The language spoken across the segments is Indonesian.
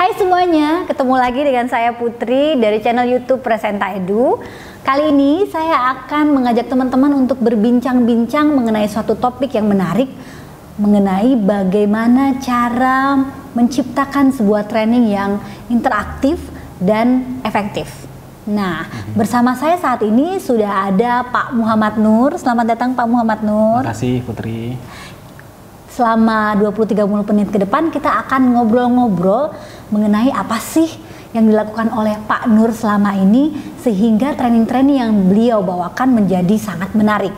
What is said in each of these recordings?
Hai semuanya, ketemu lagi dengan saya Putri dari channel YouTube Presenta Edu. Kali ini saya akan mengajak teman-teman untuk berbincang-bincang mengenai suatu topik yang menarik, mengenai bagaimana cara menciptakan sebuah training yang interaktif dan efektif. Nah, bersama saya saat ini sudah ada Pak Muhammad Nur. Selamat datang Pak Muhammad Nur. Terima kasih Putri. Selama 20-30 menit ke depan kita akan ngobrol-ngobrol mengenai apa sih yang dilakukan oleh Pak Nur selama ini sehingga training-training yang beliau bawakan menjadi sangat menarik.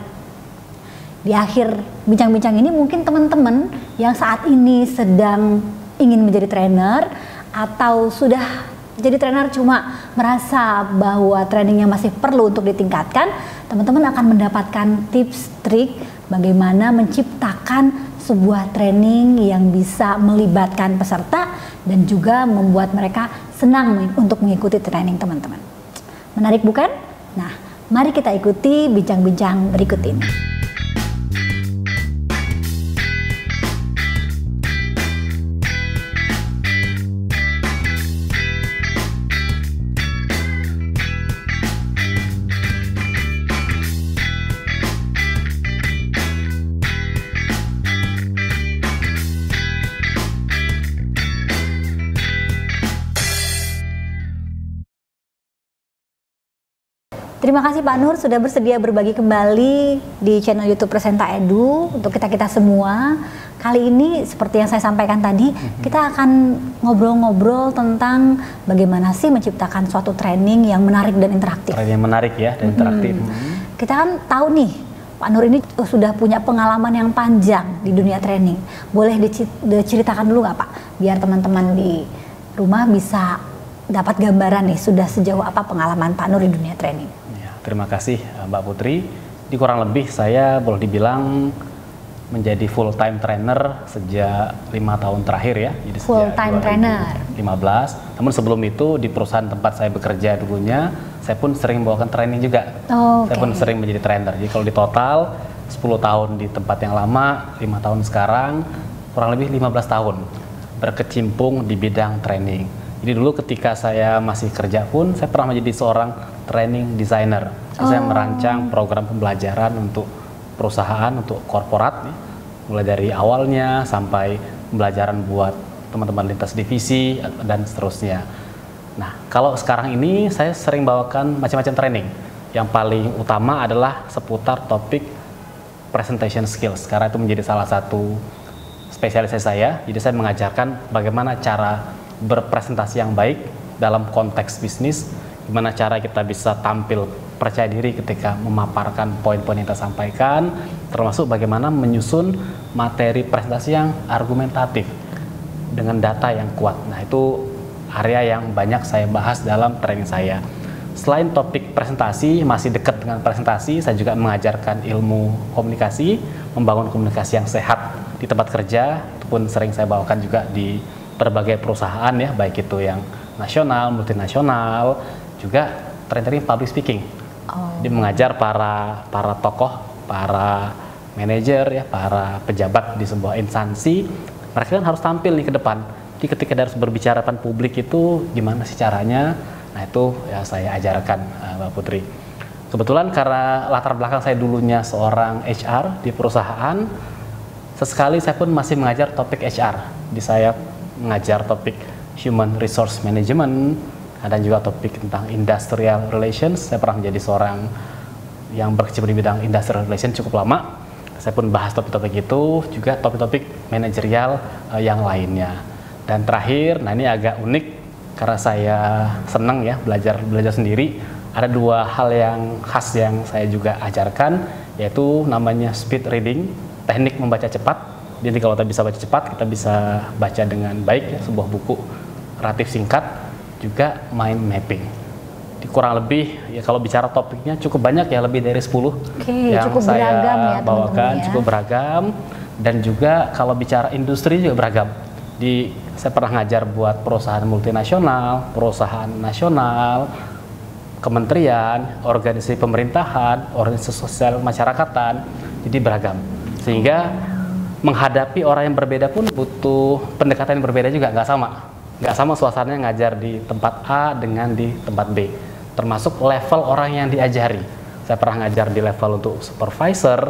Di akhir bincang-bincang ini mungkin teman-teman yang saat ini sedang ingin menjadi trainer atau sudah jadi trainer cuma merasa bahwa trainingnya masih perlu untuk ditingkatkan, teman-teman akan mendapatkan tips trik bagaimana menciptakan sebuah training yang bisa melibatkan peserta dan juga membuat mereka senang untuk mengikuti training teman-teman. Menarik bukan? Nah, mari kita ikuti bincang-bincang berikut ini. Terima kasih Pak Nur sudah bersedia berbagi kembali di channel YouTube Presenta Edu untuk kita semua. Kali ini seperti yang saya sampaikan tadi, kita akan ngobrol-ngobrol tentang bagaimana sih menciptakan suatu training yang menarik dan interaktif. Training yang menarik ya dan interaktif. Kita kan tahu nih, Pak Nur ini sudah punya pengalaman yang panjang di dunia training. Boleh diceritakan dulu nggak Pak? Biar teman-teman di rumah bisa dapat gambaran nih sudah sejauh apa pengalaman Pak Nur di dunia training. Terima kasih Mbak Putri. Di kurang lebih saya boleh dibilang menjadi full time trainer sejak 5 tahun terakhir ya. Jadi full time trainer 15. Namun sebelum itu di perusahaan tempat saya bekerja dulunya, saya pun sering bawakan training juga. Saya pun sering menjadi trainer. Jadi kalau di total 10 tahun di tempat yang lama, 5 tahun sekarang, kurang lebih 15 tahun berkecimpung di bidang training. Jadi dulu ketika saya masih kerja pun, saya pernah menjadi seorang training designer. Saya merancang program pembelajaran untuk perusahaan, untuk korporat, mulai dari awalnya sampai pembelajaran buat teman-teman lintas divisi dan seterusnya. Nah, kalau sekarang ini saya sering bawakan macam-macam training. Yang paling utama adalah seputar topik presentation skills, karena itu menjadi salah satu spesialisasi saya. Jadi saya mengajarkan bagaimana cara berpresentasi yang baik dalam konteks bisnis, gimana cara kita bisa tampil percaya diri ketika memaparkan poin-poin yang kita sampaikan, termasuk bagaimana menyusun materi presentasi yang argumentatif dengan data yang kuat. Nah, itu area yang banyak saya bahas dalam training saya. Selain topik presentasi, masih dekat dengan presentasi, saya juga mengajarkan ilmu komunikasi, membangun komunikasi yang sehat di tempat kerja. Itu pun sering saya bawakan juga di berbagai perusahaan ya, baik itu yang nasional, multinasional, juga training public speaking. Dia mengajar para tokoh, para manajer ya, para pejabat di sebuah instansi, mereka kan harus tampil nih ke depan. Jadi ketika harus berbicara depan publik itu gimana sih caranya? Nah, itu ya saya ajarkan Mbak Putri. Kebetulan karena latar belakang saya dulunya seorang HR di perusahaan, sesekali saya pun masih mengajar topik HR. Di saya mengajar topik Human Resource Management, dan juga topik tentang Industrial Relations. Saya pernah menjadi seorang yang berkecimpung di bidang Industrial Relations cukup lama. Saya pun bahas topik-topik itu, juga topik-topik manajerial yang lainnya. Dan terakhir, nah ini agak unik, karena saya senang ya belajar sendiri. Ada dua hal yang khas yang saya juga ajarkan, yaitu namanya speed reading, teknik membaca cepat. Jadi kalau kita bisa baca cepat, kita bisa baca dengan baik ya, sebuah buku relatif singkat, juga mind mapping. Di kurang lebih ya kalau bicara topiknya cukup banyak ya, lebih dari 10 yang cukup saya beragam ya, bawakan, ya. Cukup beragam. Dan juga kalau bicara industri juga beragam. Saya pernah ngajar buat perusahaan multinasional, perusahaan nasional, kementerian, organisasi pemerintahan, organisasi sosial masyarakatan, jadi beragam. Sehingga menghadapi orang yang berbeda pun butuh pendekatan yang berbeda juga, nggak sama. Nggak sama suasananya ngajar di tempat A dengan di tempat B. Termasuk level orang yang diajari. Saya pernah ngajar di level untuk supervisor,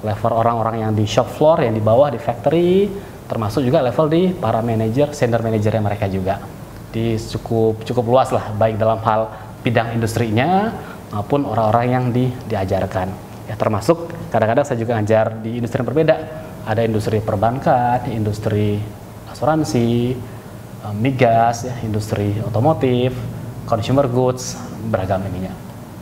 level orang-orang yang di shop floor, yang di bawah di factory, termasuk juga level di para manajer, senior manajernya mereka juga. Di cukup luas lah, baik dalam hal bidang industrinya maupun orang-orang yang diajarkan. Ya, termasuk kadang-kadang saya juga ngajar di industri yang berbeda. Ada industri perbankan, industri asuransi, migas, ya, industri otomotif, consumer goods, beragam ininya.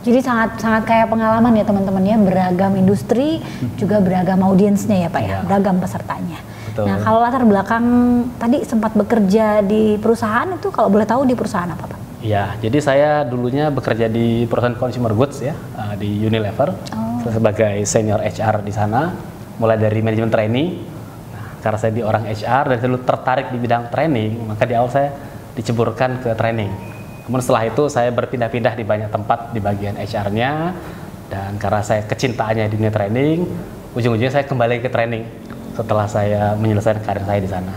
Jadi sangat kayak pengalaman ya teman-teman ya, beragam industri, juga beragam audiensnya ya Pak ya, beragam pesertanya. Betul. Nah kalau latar belakang tadi sempat bekerja di perusahaan itu, kalau boleh tahu di perusahaan apa Pak? Ya, jadi saya dulunya bekerja di perusahaan consumer goods ya, di Unilever, sebagai senior HR di sana, mulai dari manajemen training. Nah, karena saya di orang HR dan saya dulu tertarik di bidang training, maka di awal saya diceburkan ke training. Kemudian setelah itu saya berpindah-pindah di banyak tempat di bagian HR-nya, dan karena saya kecintaannya di dunia training, ujung-ujungnya saya kembali ke training setelah saya menyelesaikan karir saya di sana.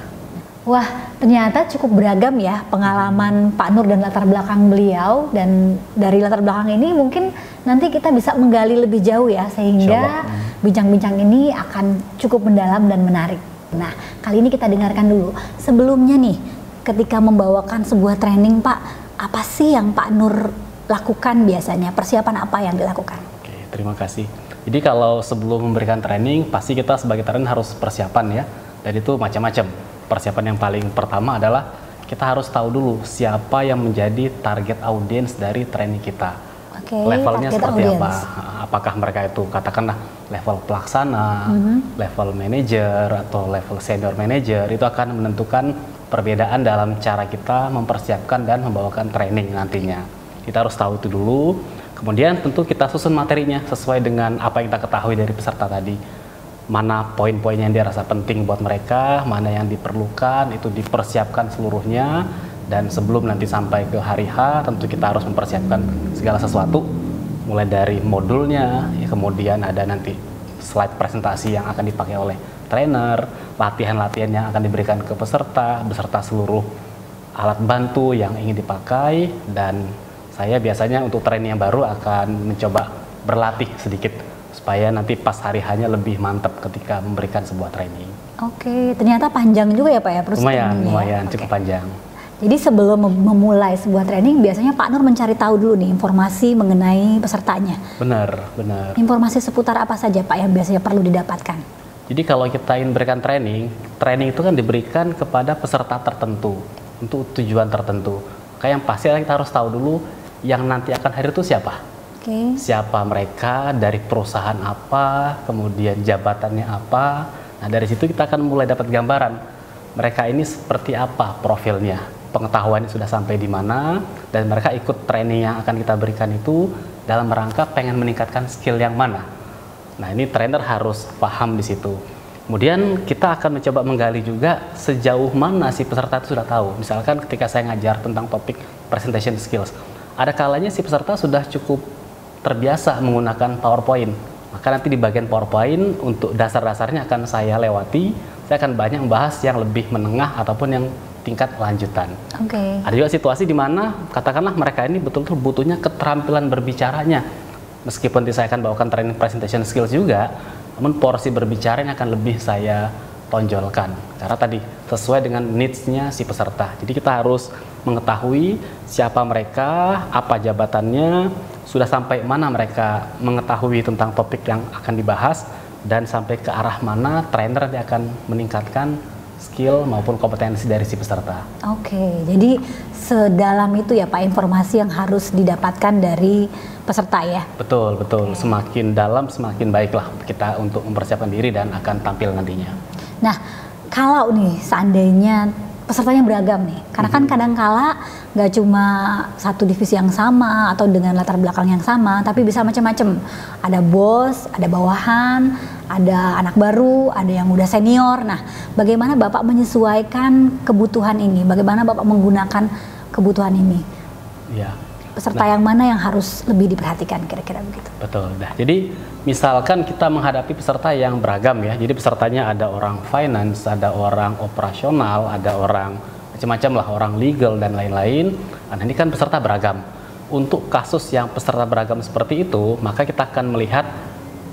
Wah, ternyata cukup beragam ya pengalaman Pak Nur dan latar belakang beliau, dan dari latar belakang ini mungkin nanti kita bisa menggali lebih jauh ya, sehingga bincang-bincang ini akan cukup mendalam dan menarik. Nah, kali ini kita dengarkan dulu. Sebelumnya nih, ketika membawakan sebuah training Pak, apa sih yang Pak Nur lakukan biasanya? Persiapan apa yang dilakukan? Oke, terima kasih. Jadi kalau sebelum memberikan training, pasti kita sebagai trainer harus persiapan ya. Dan itu macam-macam. Persiapan yang paling pertama adalah kita harus tahu dulu siapa yang menjadi target audiens dari training kita. Levelnya seperti apa? Apakah mereka itu katakanlah level pelaksana, level manager, atau level senior manager, itu akan menentukan perbedaan dalam cara kita mempersiapkan dan membawakan training nantinya. Kita harus tahu itu dulu, kemudian tentu kita susun materinya sesuai dengan apa yang kita ketahui dari peserta tadi. Mana poin-poin yang dirasa penting buat mereka, mana yang diperlukan, itu dipersiapkan seluruhnya. Dan sebelum nanti sampai ke hari H, tentu kita harus mempersiapkan segala sesuatu, mulai dari modulnya, ya, kemudian ada nanti slide presentasi yang akan dipakai oleh trainer, latihan-latihan yang akan diberikan ke peserta, beserta seluruh alat bantu yang ingin dipakai. Dan saya biasanya untuk training yang baru akan mencoba berlatih sedikit, supaya nanti pas hari hanya lebih mantap ketika memberikan sebuah training. Oke, ternyata panjang juga ya Pak ya prosesnya. Lumayan, cukup panjang. Jadi sebelum memulai sebuah training, biasanya Pak Nur mencari tahu dulu nih informasi mengenai pesertanya. Benar. Informasi seputar apa saja Pak yang biasanya perlu didapatkan? Jadi kalau kita ingin berikan training itu kan diberikan kepada peserta tertentu, untuk tujuan tertentu. Kayak yang pasti kita harus tahu dulu yang nanti akan hadir itu siapa. Siapa mereka, dari perusahaan apa, kemudian jabatannya apa. Nah dari situ kita akan mulai dapat gambaran mereka ini seperti apa profilnya, pengetahuannya sudah sampai di mana, dan mereka ikut training yang akan kita berikan itu dalam rangka pengen meningkatkan skill yang mana. Nah ini trainer harus paham di situ. Kemudian kita akan mencoba menggali juga sejauh mana si peserta itu sudah tahu. Misalkan ketika saya ngajar tentang topik presentation skills, ada kalanya si peserta sudah cukup terbiasa menggunakan PowerPoint. Maka nanti di bagian PowerPoint untuk dasar-dasarnya akan saya lewati. Saya akan banyak membahas yang lebih menengah ataupun yang tingkat lanjutan. Ada juga situasi di mana katakanlah mereka ini betul-betul butuhnya keterampilan berbicaranya. Meskipun saya akan bawakan training presentation skills juga, namun porsi berbicaranya akan lebih saya tonjolkan. Karena tadi sesuai dengan needs-nya si peserta. Jadi kita harus mengetahui siapa mereka, apa jabatannya, sudah sampai mana mereka mengetahui tentang topik yang akan dibahas, dan sampai ke arah mana trainer nanti akan meningkatkan skill maupun kompetensi dari si peserta. Jadi sedalam itu ya Pak informasi yang harus didapatkan dari peserta ya? Betul. Semakin dalam semakin baiklah kita untuk mempersiapkan diri dan akan tampil nantinya. Nah, kalau nih seandainya pesertanya beragam nih, karena kan kadang-kala nggak cuma satu divisi yang sama atau dengan latar belakang yang sama, tapi bisa macam-macam. Ada bos, ada bawahan, ada anak baru, ada yang udah senior. Nah, bagaimana Bapak menyesuaikan kebutuhan ini? Bagaimana Bapak menggunakan kebutuhan ini? Ya. Peserta yang mana yang harus lebih diperhatikan kira-kira begitu? Betul. Nah, jadi misalkan kita menghadapi peserta yang beragam ya. Jadi pesertanya ada orang finance, ada orang operasional, ada orang macam-macam lah, orang legal dan lain-lain. Nah, ini kan peserta beragam. Untuk kasus yang peserta beragam seperti itu, maka kita akan melihat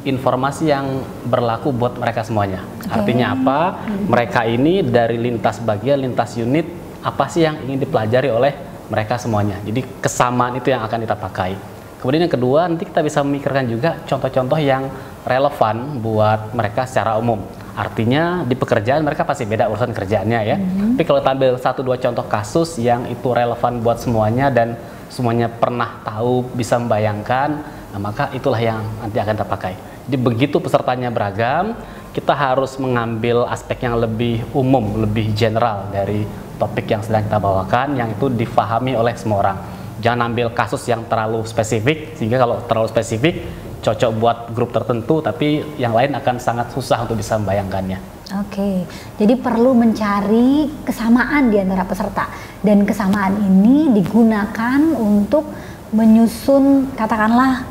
informasi yang berlaku buat mereka semuanya. Artinya apa? Mereka ini dari lintas bagian, lintas unit, apa sih yang ingin dipelajari oleh mereka semuanya. Jadi kesamaan itu yang akan kita pakai. Kemudian yang kedua, nanti kita bisa memikirkan juga contoh-contoh yang relevan buat mereka secara umum. Artinya di pekerjaan mereka pasti beda urusan kerjaannya ya. Tapi kalau kita ambil 1-2 contoh kasus yang itu relevan buat semuanya dan semuanya pernah tahu, bisa membayangkan, nah maka itulah yang nanti akan kita pakai. Jadi begitu pesertanya beragam, kita harus mengambil aspek yang lebih umum, lebih general dari topik yang sedang kita bawakan, yang itu difahami oleh semua orang. Jangan ambil kasus yang terlalu spesifik, sehingga kalau terlalu spesifik cocok buat grup tertentu, tapi yang lain akan sangat susah untuk bisa membayangkannya. Oke, jadi perlu mencari kesamaan di antara peserta, dan kesamaan ini digunakan untuk menyusun katakanlah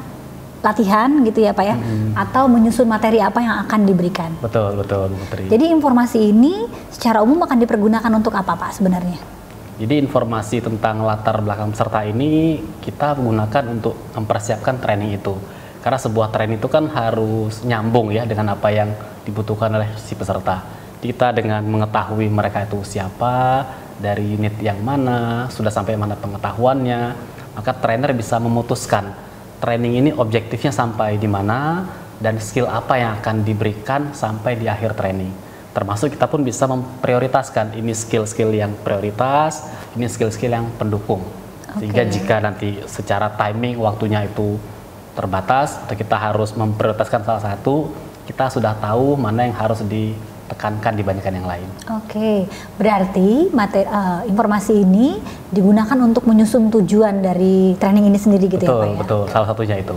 latihan gitu ya Pak ya, atau menyusun materi apa yang akan diberikan. Betul, Putri. Jadi informasi ini secara umum akan dipergunakan untuk apa Pak sebenarnya? Jadi informasi tentang latar belakang peserta ini kita gunakan untuk mempersiapkan training itu. Karena sebuah training itu kan harus nyambung ya dengan apa yang dibutuhkan oleh si peserta. Kita dengan mengetahui mereka itu siapa, dari unit yang mana, sudah sampai mana pengetahuannya, maka trainer bisa memutuskan training ini objektifnya sampai di mana dan skill apa yang akan diberikan sampai di akhir training. Termasuk kita pun bisa memprioritaskan ini skill-skill yang prioritas, ini skill-skill yang pendukung. Sehingga jika nanti secara timing waktunya itu terbatas atau kita harus memprioritaskan salah satu, kita sudah tahu mana yang harus ditekankan dibandingkan yang lain. Oke, berarti informasi ini digunakan untuk menyusun tujuan dari training ini sendiri gitu ya Pak ya? Betul, salah satunya itu.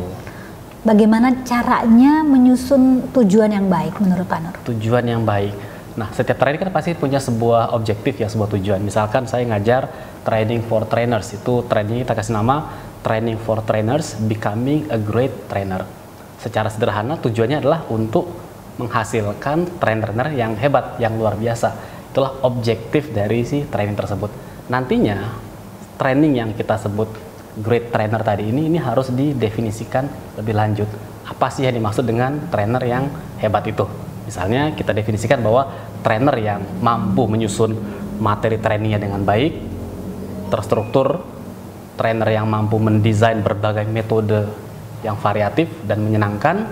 Bagaimana caranya menyusun tujuan yang baik menurut Pak Nur? Tujuan yang baik. Nah, setiap training kan pasti punya sebuah objektif ya, sebuah tujuan. Misalkan saya ngajar training for trainers, itu training kita kasih nama Training for Trainers Becoming a Great Trainer. Secara sederhana tujuannya adalah untuk menghasilkan trainer yang hebat, yang luar biasa. Itulah objektif dari si training tersebut. Nantinya training yang kita sebut Great Trainer tadi ini harus didefinisikan lebih lanjut. Apa sih yang dimaksud dengan trainer yang hebat itu? Misalnya kita definisikan bahwa trainer yang mampu menyusun materi trainingnya dengan baik, terstruktur, trainer yang mampu mendesain berbagai metode yang variatif dan menyenangkan,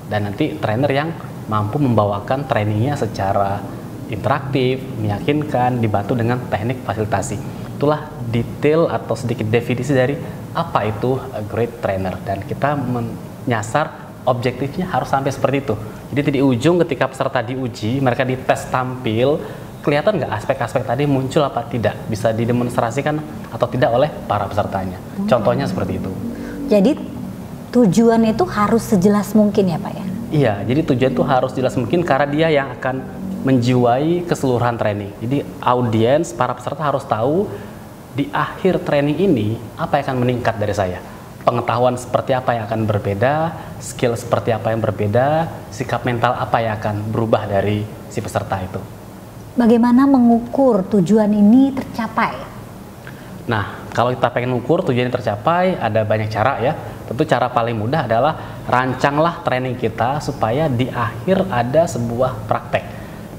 dan nanti trainer yang mampu membawakan trainingnya secara interaktif, meyakinkan, dibantu dengan teknik fasilitasi. Itulah detail atau sedikit definisi dari apa itu a great trainer, dan kita menyasar objektifnya harus sampai seperti itu. Jadi di ujung ketika peserta diuji, mereka dites tampil, kelihatan nggak aspek-aspek tadi muncul apa tidak, bisa didemonstrasikan atau tidak oleh para pesertanya. Contohnya seperti itu. Jadi tujuan itu harus sejelas mungkin ya Pak ya? Iya, jadi tujuan itu harus jelas mungkin karena dia yang akan menjiwai keseluruhan training. Jadi audiens, para peserta harus tahu di akhir training ini apa yang akan meningkat dari saya. Pengetahuan seperti apa yang akan berbeda, skill seperti apa yang berbeda, sikap mental apa yang akan berubah dari si peserta itu. Bagaimana mengukur tujuan ini tercapai? Nah, kalau kita pengen mengukur tujuan ini tercapai, ada banyak cara ya. Tentu cara paling mudah adalah rancanglah training kita supaya di akhir ada sebuah praktek,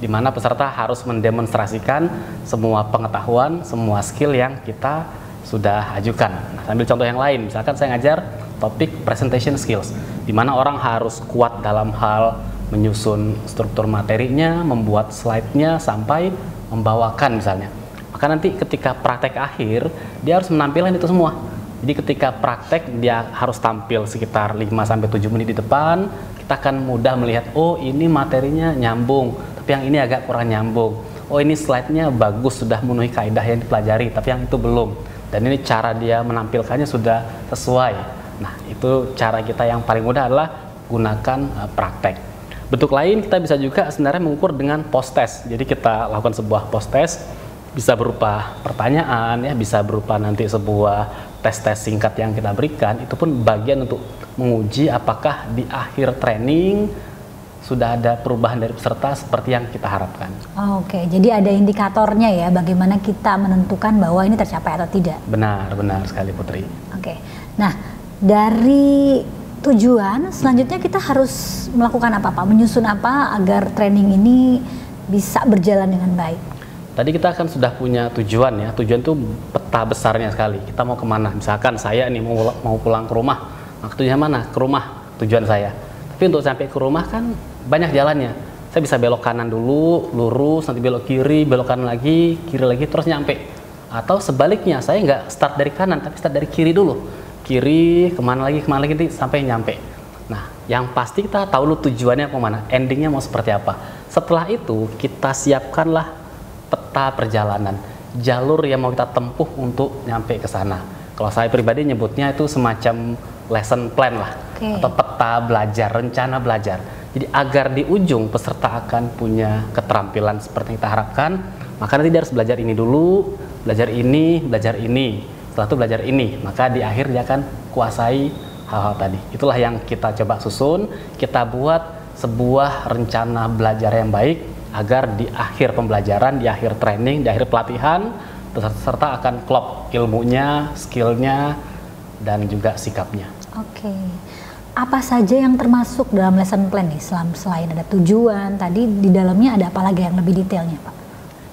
di mana peserta harus mendemonstrasikan semua pengetahuan, semua skill yang kita sudah ajukan. Nah, sambil contoh yang lain, misalkan saya ngajar topik presentation skills, di mana orang harus kuat dalam hal menyusun struktur materinya, membuat slide-nya, sampai membawakan misalnya. Maka nanti ketika praktek akhir, dia harus menampilkan itu semua. Jadi ketika praktek, dia harus tampil sekitar 5-7 menit di depan, kita akan mudah melihat, oh ini materinya nyambung, tapi yang ini agak kurang nyambung. Oh ini slide-nya bagus, sudah memenuhi kaidah yang dipelajari, tapi yang itu belum. Dan ini cara dia menampilkannya sudah sesuai. Nah, itu cara kita yang paling mudah adalah gunakan praktek. Bentuk lain kita bisa juga sebenarnya mengukur dengan post test. Jadi kita lakukan sebuah post test, bisa berupa pertanyaan ya, bisa berupa nanti sebuah tes-tes singkat yang kita berikan. Itu pun bagian untuk menguji apakah di akhir training sudah ada perubahan dari peserta seperti yang kita harapkan. Oke, jadi ada indikatornya ya, bagaimana kita menentukan bahwa ini tercapai atau tidak. Benar sekali Putri. Oke, nah dari tujuan selanjutnya kita harus melakukan apa Pak? Menyusun apa agar training ini bisa berjalan dengan baik? Tadi kita kan sudah punya tujuan ya, tujuan itu peta besarnya sekali. Kita mau kemana? Misalkan saya nih mau pulang ke rumah, maksudnya mana? Ke rumah tujuan saya. Tapi untuk sampai ke rumah kan banyak jalannya. Saya bisa belok kanan dulu, lurus, nanti belok kiri, belok kanan lagi, kiri lagi, terus nyampe. Atau sebaliknya, saya nggak start dari kanan, tapi start dari kiri dulu. Kiri, kemana lagi, nanti sampai nyampe. Nah, yang pasti kita tahu dulu tujuannya kemana, endingnya mau seperti apa. Setelah itu, kita siapkanlah peta perjalanan, jalur yang mau kita tempuh untuk nyampe ke sana. Kalau saya pribadi nyebutnya itu semacam lesson plan lah, atau peta belajar, rencana belajar. Jadi agar di ujung peserta akan punya keterampilan seperti yang kita harapkan, maka nanti dia harus belajar ini dulu, belajar ini, setelah itu belajar ini, maka di akhir dia akan kuasai hal-hal tadi. Itulah yang kita coba susun, kita buat sebuah rencana belajar yang baik, agar di akhir pembelajaran, di akhir training, di akhir pelatihan, peserta akan klop ilmunya, skillnya, dan juga sikapnya. Oke, apa saja yang termasuk dalam lesson plan nih? Selain ada tujuan, tadi di dalamnya ada apa lagi yang lebih detailnya Pak?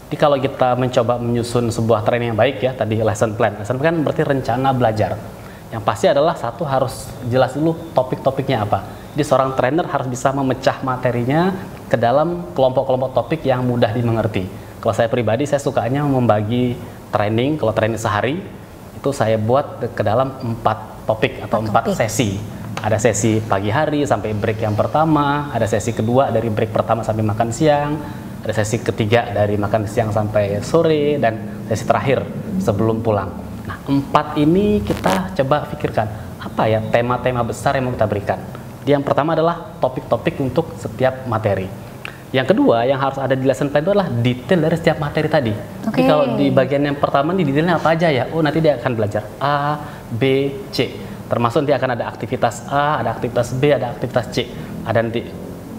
Jadi kalau kita mencoba menyusun sebuah training yang baik ya, tadi lesson plan kan berarti rencana belajar. Yang pasti adalah satu, harus jelas dulu topik-topiknya apa. Jadi seorang trainer harus bisa memecah materinya ke dalam kelompok-kelompok topik yang mudah dimengerti. Kalau saya pribadi, saya sukanya membagi training, kalau training sehari, itu saya buat ke dalam 4 topik atau 4 sesi. Ada sesi pagi hari sampai break yang pertama, ada sesi kedua dari break pertama sampai makan siang, ada sesi ketiga dari makan siang sampai sore, dan sesi terakhir sebelum pulang. Nah, 4 ini kita coba pikirkan, apa ya tema-tema besar yang mau kita berikan. Yang pertama adalah topik-topik untuk setiap materi. Yang kedua yang harus ada di lesson plan itu adalah detail dari setiap materi tadi. Jadi kalau di bagian yang pertama di detailnya apa aja ya? Oh, nanti dia akan belajar A, B, C. Termasuk nanti akan ada aktivitas A, ada aktivitas B, ada aktivitas C. Ada nanti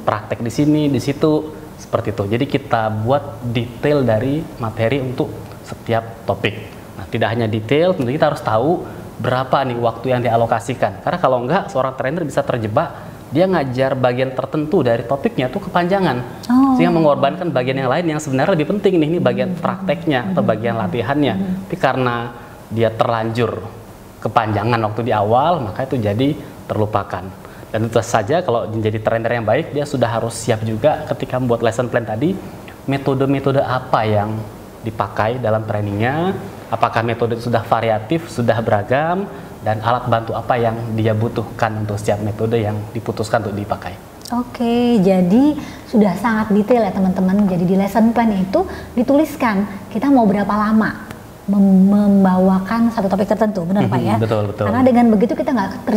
praktek di sini, di situ, seperti itu. Jadi kita buat detail dari materi untuk setiap topik. Nah, tidak hanya detail, tentu kita harus tahu berapa nih waktu yang dialokasikan. Karena kalau enggak, seorang trainer bisa terjebak, dia ngajar bagian tertentu dari topiknya tuh kepanjangan. Sehingga mengorbankan bagian yang lain yang sebenarnya lebih penting nih, ini bagian prakteknya atau bagian latihannya. Tapi karena dia terlanjur kepanjangan waktu di awal, maka itu jadi terlupakan. Dan tentu saja kalau menjadi trainer yang baik, dia sudah harus siap juga ketika membuat lesson plan tadi, metode-metode apa yang dipakai dalam trainingnya, apakah metode sudah variatif, sudah beragam, dan alat bantu apa yang dia butuhkan untuk setiap metode yang diputuskan untuk dipakai. Oke, jadi sudah sangat detail ya teman-teman. Jadi di lesson plan itu dituliskan kita mau berapa lama membawakan satu topik tertentu, benar Pak ya? Betul. Karena dengan begitu kita nggak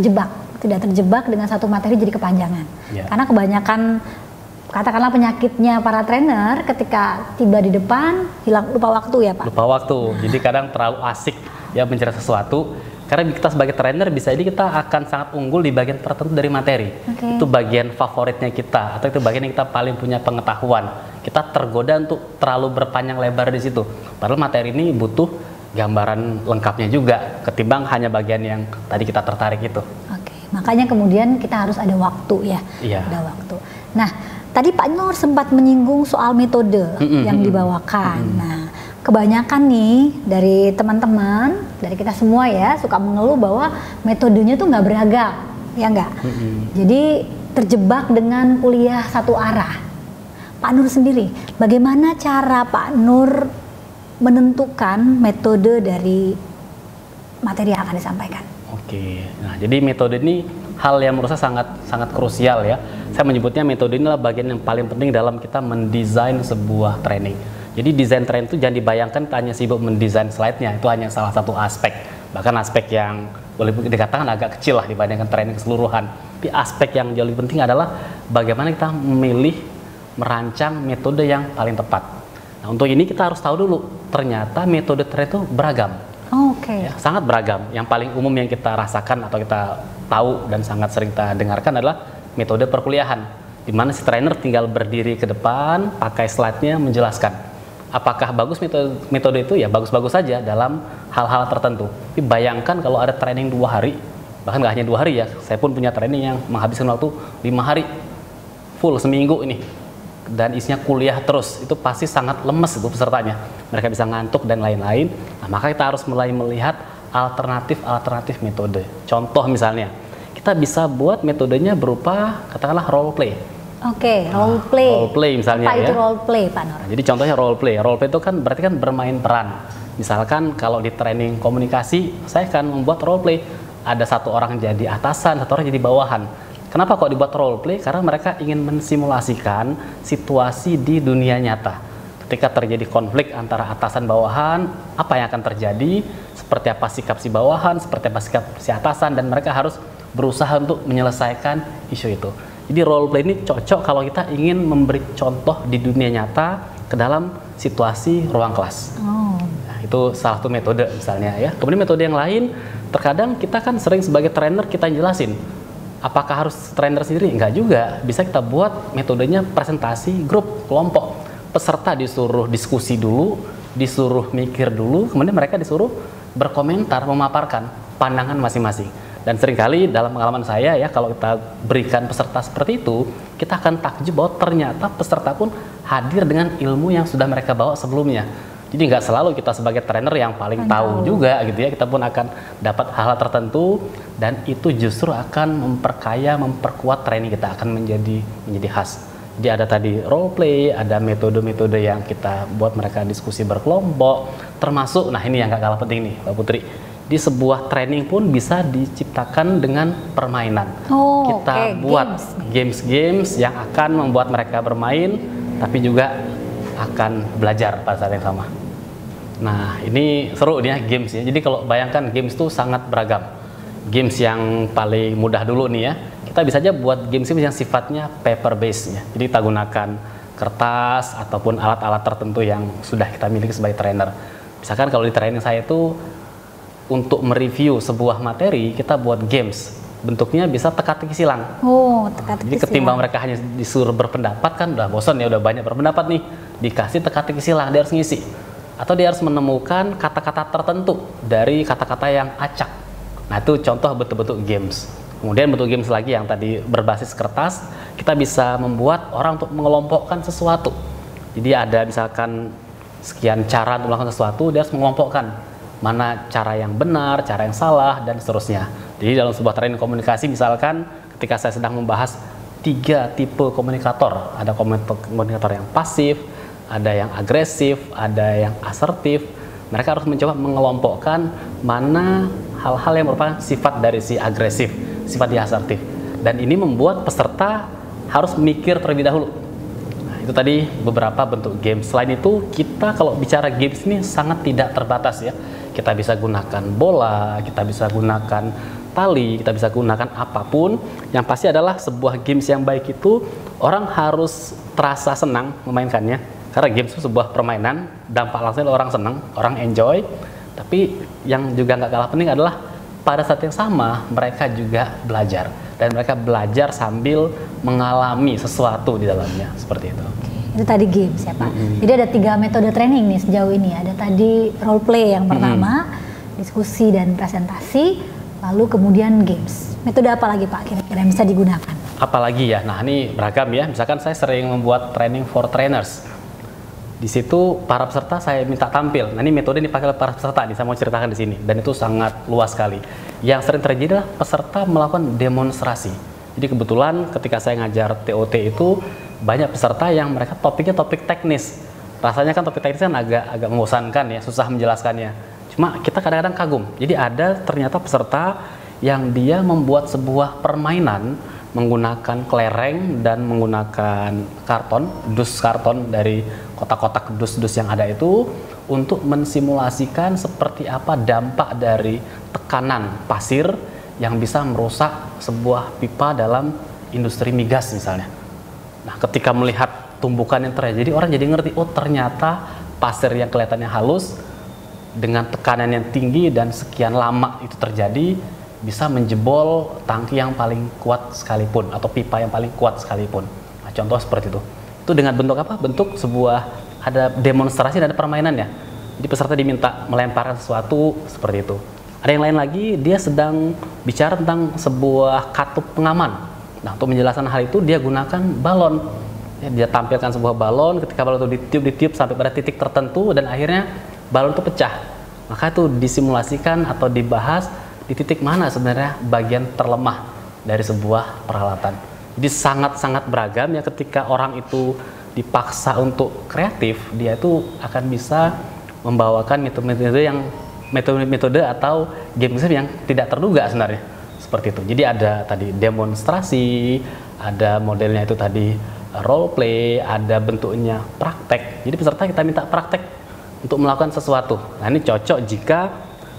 tidak terjebak dengan satu materi jadi kepanjangan. Karena kebanyakan katakanlah penyakitnya para trainer ketika tiba di depan lupa waktu ya Pak? Lupa waktu, jadi kadang terlalu asik ya mencari sesuatu. Karena kita sebagai trainer bisa jadi kita akan sangat unggul di bagian tertentu dari materi. Itu bagian favoritnya kita, atau itu bagian yang kita paling punya pengetahuan. Kita tergoda untuk terlalu berpanjang lebar di situ. Padahal materi ini butuh gambaran lengkapnya juga, ketimbang hanya bagian yang tadi kita tertarik itu. Makanya kemudian kita harus ada waktu ya. Ada waktu. Nah, tadi Pak Nur sempat menyinggung soal metode yang dibawakan. Nah, kebanyakan nih dari teman-teman, dari kita semua ya, suka mengeluh bahwa metodenya tuh nggak beragam, ya nggak? Jadi terjebak dengan kuliah satu arah. Pak Nur sendiri, bagaimana cara Pak Nur menentukan metode dari materi yang akan disampaikan? Nah jadi metode ini hal yang menurut saya sangat krusial ya. Saya menyebutnya metode ini adalah bagian yang paling penting dalam kita mendesain sebuah training. Jadi desain training itu jangan dibayangkan hanya sibuk mendesain slide-nya, itu hanya salah satu aspek. Bahkan aspek yang boleh dikatakan agak kecil lah dibandingkan training keseluruhan. Tapi aspek yang jauh lebih penting adalah bagaimana kita memilih, merancang metode yang paling tepat. Nah untuk ini kita harus tahu dulu, ternyata metode training itu beragam. Ya, sangat beragam. Yang paling umum yang kita rasakan atau kita tahu dan sangat sering kita dengarkan adalah metode perkuliahan. di mana si trainer tinggal berdiri ke depan, pakai slide-nya menjelaskan. Apakah bagus metode itu? Ya bagus-bagus saja dalam hal-hal tertentu. Tapi bayangkan kalau ada training 2 hari, bahkan nggak hanya 2 hari ya, saya pun punya training yang menghabiskan waktu 5 hari, full seminggu ini. Dan isinya kuliah terus, itu pasti sangat lemes itu pesertanya. Mereka bisa ngantuk dan lain-lain. Nah, maka kita harus mulai melihat alternatif metode. Contoh misalnya, kita bisa buat metodenya berupa katakanlah role play. Oke, role play. Role play misalnya. Apa itu ya. role play, Pak Nur? Nah, jadi contohnya role play. Role play itu kan berarti kan bermain peran. Misalkan kalau di training komunikasi, saya akan membuat role play. Ada satu orang jadi atasan, satu orang jadi bawahan. Kenapa kok dibuat role play? Karena mereka ingin mensimulasikan situasi di dunia nyata. Ketika terjadi konflik antara atasan bawahan, apa yang akan terjadi? Seperti apa sikap si bawahan, seperti apa sikap si atasan, dan mereka harus berusaha untuk menyelesaikan isu itu. Jadi role play ini cocok kalau kita ingin memberi contoh di dunia nyata ke dalam situasi ruang kelas. Nah, itu salah satu metode misalnya ya. Kemudian metode yang lain, terkadang kita kan sering sebagai trainer kita jelasin. Apakah harus trainer sendiri? Enggak juga. Bisa kita buat metodenya presentasi grup, kelompok. Peserta disuruh diskusi dulu, disuruh mikir dulu, kemudian mereka disuruh berkomentar, memaparkan pandangan masing-masing. Dan seringkali dalam pengalaman saya ya, kalau kita berikan peserta seperti itu, kita akan takjub bahwa ternyata peserta pun hadir dengan ilmu yang sudah mereka bawa sebelumnya. Jadi nggak selalu kita sebagai trainer yang paling tahu juga gitu ya, kita pun akan dapat hal-hal tertentu dan itu justru akan memperkaya, memperkuat training kita, akan menjadi khas. Jadi ada tadi role play, ada metode-metode yang kita buat mereka diskusi berkelompok, termasuk, nah ini yang nggak kalah penting nih Mbak Putri, di sebuah training pun bisa diciptakan dengan permainan. Kita buat games-games yang akan membuat mereka bermain, tapi juga akan belajar pada saat yang sama. Nah ini seru nih ya games ya. Jadi kalau bayangkan games itu sangat beragam. Games yang paling mudah dulu nih ya, kita bisa aja buat games yang sifatnya paper based ya. Jadi kita gunakan kertas ataupun alat-alat tertentu yang sudah kita miliki sebagai trainer. Misalkan kalau di training saya itu untuk mereview sebuah materi, kita buat games. Bentuknya bisa teka-teki silang. Teka-teki Jadi ketimbang mereka hanya disuruh berpendapat kan udah bosan ya, udah banyak berpendapat nih. Dikasih teka-teki silang, dia harus ngisi. Atau dia harus menemukan kata-kata tertentu dari kata-kata yang acak. Nah itu contoh betul-betul games. Kemudian bentuk games lagi yang tadi berbasis kertas, kita bisa membuat orang untuk mengelompokkan sesuatu. Jadi ada misalkan sekian cara untuk melakukan sesuatu, dia harus mengelompokkan mana cara yang benar, cara yang salah, dan seterusnya. Jadi dalam sebuah training komunikasi misalkan ketika saya sedang membahas 3 tipe komunikator, ada komunikator yang pasif, ada yang agresif, ada yang asertif. Mereka harus mencoba mengelompokkan mana hal-hal yang merupakan sifat dari si agresif, sifat yang asertif. Dan ini membuat peserta harus mikir terlebih dahulu. Nah, itu tadi beberapa bentuk games. Selain itu, kita kalau bicara games ini sangat tidak terbatas ya. Kita bisa gunakan bola, kita bisa gunakan tali, kita bisa gunakan apapun. Yang pasti adalah sebuah games yang baik itu orang harus terasa senang memainkannya. Karena games itu sebuah permainan, dampak langsungnya orang senang, orang enjoy. Tapi yang juga nggak kalah penting adalah pada saat yang sama mereka juga belajar. Dan mereka belajar sambil mengalami sesuatu di dalamnya, seperti itu. Itu tadi games ya Pak. Jadi ada 3 metode training nih sejauh ini. Ada tadi role play yang pertama, diskusi dan presentasi, lalu kemudian games. Metode apa lagi Pak kira-kira yang bisa digunakan? Apalagi ya, nah ini beragam ya. Misalkan saya sering membuat training for trainers. Di situ para peserta saya minta tampil. Nah ini metode dipakai oleh para peserta nih, saya mau ceritakan di sini. Dan itu sangat luas sekali. Yang sering terjadi adalah peserta melakukan demonstrasi. Jadi kebetulan ketika saya ngajar TOT itu banyak peserta yang mereka topiknya topik teknis. Rasanya kan topik teknis kan agak membosankan ya, susah menjelaskannya. Cuma kita kadang-kadang kagum. Jadi ada ternyata peserta yang dia membuat sebuah permainan menggunakan kelereng dan menggunakan karton, dus karton dari kotak-kotak dus-dus yang ada itu untuk mensimulasikan seperti apa dampak dari tekanan pasir yang bisa merusak sebuah pipa dalam industri migas misalnya. Nah, ketika melihat tumbukan yang terjadi, orang jadi ngerti, oh ternyata pasir yang kelihatannya halus dengan tekanan yang tinggi dan sekian lama itu terjadi bisa menjebol tangki yang paling kuat sekalipun atau pipa yang paling kuat sekalipun. Nah, contoh seperti itu. Itu dengan bentuk apa? Bentuk sebuah ada demonstrasi dan ada permainannya. Jadi peserta diminta melemparkan sesuatu seperti itu. Ada yang lain lagi, dia sedang bicara tentang sebuah katup pengaman. Nah, untuk menjelaskan hal itu dia gunakan balon. Ya, dia tampilkan sebuah balon, ketika balon itu ditiup sampai pada titik tertentu dan akhirnya balon itu pecah. Maka itu disimulasikan atau dibahas di titik mana sebenarnya bagian terlemah dari sebuah peralatan. Jadi sangat-sangat beragam ya, ketika orang itu dipaksa untuk kreatif, dia itu akan bisa membawakan metode atau game yang tidak terduga sebenarnya. Seperti itu. Jadi ada tadi demonstrasi, ada modelnya itu tadi role play, ada bentuknya praktek. Jadi peserta kita minta praktek untuk melakukan sesuatu. Nah, ini cocok jika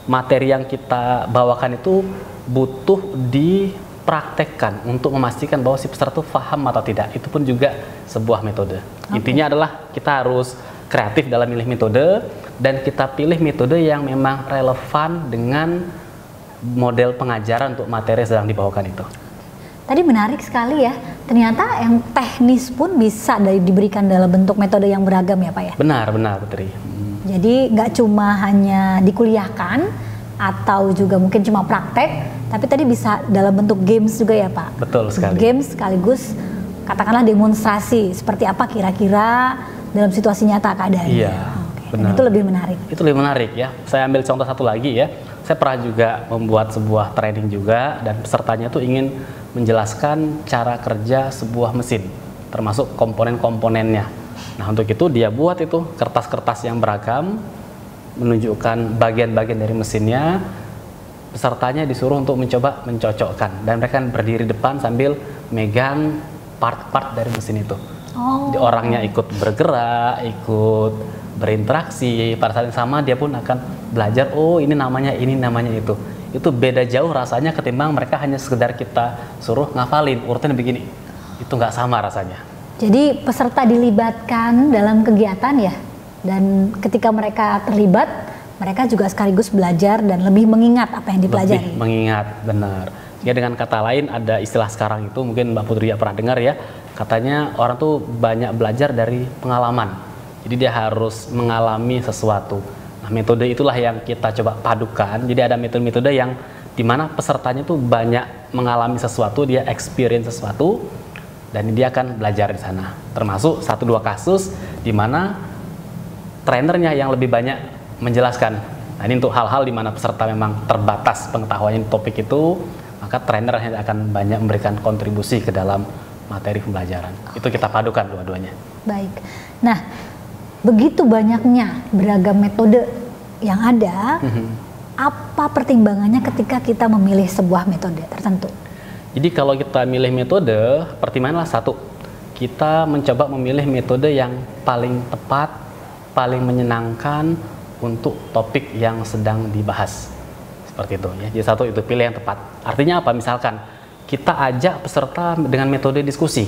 materi yang kita bawakan itu butuh dipraktekkan untuk memastikan bahwa si peserta itu paham atau tidak. Itu pun juga sebuah metode. Intinya adalah kita harus kreatif dalam milih metode dan kita pilih metode yang memang relevan dengan model pengajaran untuk materi yang sedang dibawakan itu. Tadi menarik sekali ya, ternyata yang teknis pun bisa diberikan dalam bentuk metode yang beragam ya Pak ya? Benar Putri. Jadi nggak cuma hanya dikuliahkan atau juga mungkin cuma praktek, tapi tadi bisa dalam bentuk games juga ya Pak? Betul sekali. Games sekaligus katakanlah demonstrasi, seperti apa kira-kira dalam situasi nyata keadaannya. Iya, benar. Itu lebih menarik. Itu lebih menarik ya. Saya ambil contoh satu lagi ya. Saya pernah juga membuat sebuah training juga dan pesertanya tuh ingin menjelaskan cara kerja sebuah mesin, termasuk komponen-komponennya. Nah, untuk itu dia buat itu kertas-kertas yang beragam, menunjukkan bagian-bagian dari mesinnya. Pesertanya disuruh untuk mencoba mencocokkan dan mereka berdiri depan sambil megang part-part dari mesin itu. Jadi orangnya ikut bergerak, ikut berinteraksi. Pada saat yang sama dia pun akan belajar, oh ini namanya itu. Itu beda jauh rasanya ketimbang mereka hanya sekedar kita suruh ngafalin urutan begini. Itu nggak sama rasanya. Jadi peserta dilibatkan dalam kegiatan ya, dan ketika mereka terlibat, mereka juga sekaligus belajar dan lebih mengingat apa yang dipelajari. Lebih mengingat, benar. Ya, dengan kata lain ada istilah sekarang itu mungkin Mbak Putri ya pernah dengar ya, katanya orang tuh banyak belajar dari pengalaman. Jadi dia harus mengalami sesuatu. Nah, metode itulah yang kita coba padukan. Jadi ada metode-metode yang dimana pesertanya tuh banyak mengalami sesuatu, dia experience sesuatu, dan dia akan belajar di sana. Termasuk 1-2 kasus di mana trainernya yang lebih banyak menjelaskan. Nah, ini untuk hal-hal di mana peserta memang terbatas pengetahuannya di topik itu, maka trainer akan banyak memberikan kontribusi ke dalam materi pembelajaran. Itu kita padukan dua-duanya. Baik. Nah, begitu banyaknya beragam metode yang ada, apa pertimbangannya ketika kita memilih sebuah metode tertentu? Jadi kalau kita milih metode, pertimbanganlah satu, kita mencoba memilih metode yang paling tepat, paling menyenangkan untuk topik yang sedang dibahas. Seperti itu ya. Jadi satu, itu pilih yang tepat. Artinya apa? Misalkan kita ajak peserta dengan metode diskusi,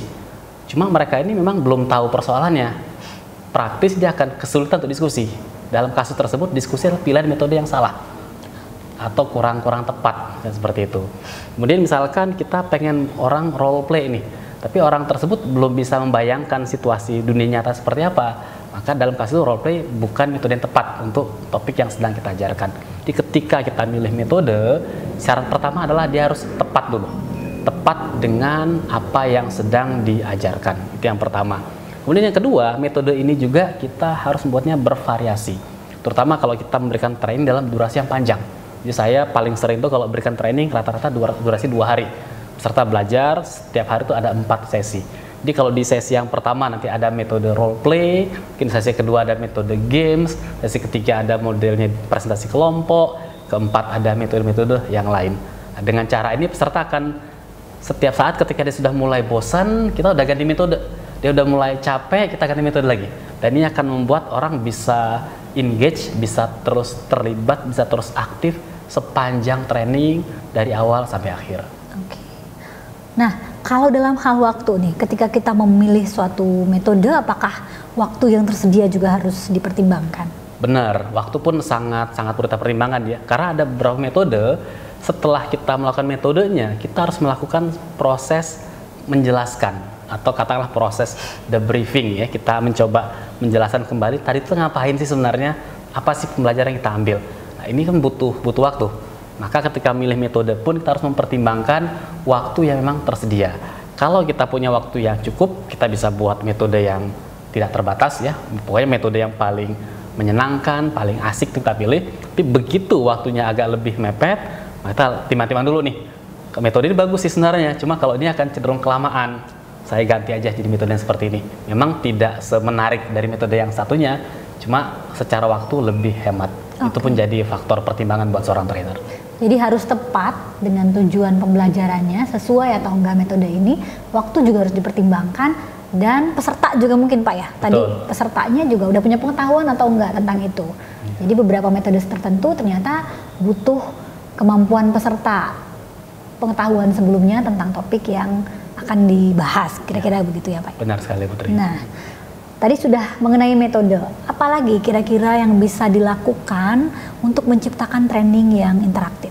cuma mereka ini memang belum tahu persoalannya. Praktis dia akan kesulitan untuk diskusi. Dalam kasus tersebut diskusi adalah pilihan metode yang salah atau kurang tepat, dan seperti itu. Kemudian misalkan kita pengen orang role play ini, tapi orang tersebut belum bisa membayangkan situasi dunia nyata seperti apa, maka dalam kasus itu role play bukan metode yang tepat untuk topik yang sedang kita ajarkan. Jadi ketika kita milih metode, syarat pertama adalah dia harus tepat dulu, tepat dengan apa yang sedang diajarkan. Itu yang pertama. Kemudian yang kedua, metode ini juga kita harus membuatnya bervariasi. Terutama kalau kita memberikan training dalam durasi yang panjang. Jadi saya paling sering tuh kalau berikan training rata-rata durasi 2 hari. Peserta belajar setiap hari itu ada 4 sesi. Jadi kalau di sesi yang pertama nanti ada metode role play, mungkin sesi kedua ada metode games, sesi ketiga ada modelnya presentasi kelompok, keempat ada metode-metode yang lain. Nah, dengan cara ini peserta akan setiap saat ketika dia sudah mulai bosan, kita udah ganti metode. Dia udah mulai capek, kita ganti metode lagi. Dan ini akan membuat orang bisa engage, bisa terus terlibat, bisa terus aktif sepanjang training dari awal sampai akhir. Oke. Nah, kalau dalam hal waktu nih, ketika kita memilih suatu metode, apakah waktu yang tersedia juga harus dipertimbangkan? Benar, waktu pun sangat perlu pertimbangan ya. Karena ada beberapa metode, setelah kita melakukan metodenya, kita harus melakukan proses menjelaskan. atau katakanlah proses debriefing ya, kita mencoba menjelaskan kembali tadi itu ngapain sih sebenarnya, apa sih pembelajaran yang kita ambil. Nah, ini kan butuh waktu. Maka ketika milih metode pun kita harus mempertimbangkan waktu yang memang tersedia. Kalau kita punya waktu yang cukup, kita bisa buat metode yang tidak terbatas ya. Pokoknya metode yang paling menyenangkan, paling asik kita pilih. Tapi begitu waktunya agak lebih mepet, kita timbang-timbang dulu nih. Metode ini bagus sih sebenarnya, cuma kalau ini akan cenderung kelamaan. Saya ganti aja jadi metode yang seperti ini. Memang tidak semenarik dari metode yang satunya, cuma secara waktu lebih hemat. Itu pun jadi faktor pertimbangan buat seorang trainer. Jadi harus tepat dengan tujuan pembelajarannya, sesuai atau enggak metode ini. Waktu juga harus dipertimbangkan, dan peserta juga mungkin Pak ya. Tadi pesertanya juga udah punya pengetahuan atau enggak tentang itu. Jadi beberapa metode tertentu ternyata butuh kemampuan peserta, pengetahuan sebelumnya tentang topik yang akan dibahas. Kira-kira begitu ya Pak. Benar sekali Putri. Nah, tadi sudah mengenai metode, apalagi kira-kira yang bisa dilakukan untuk menciptakan training yang interaktif?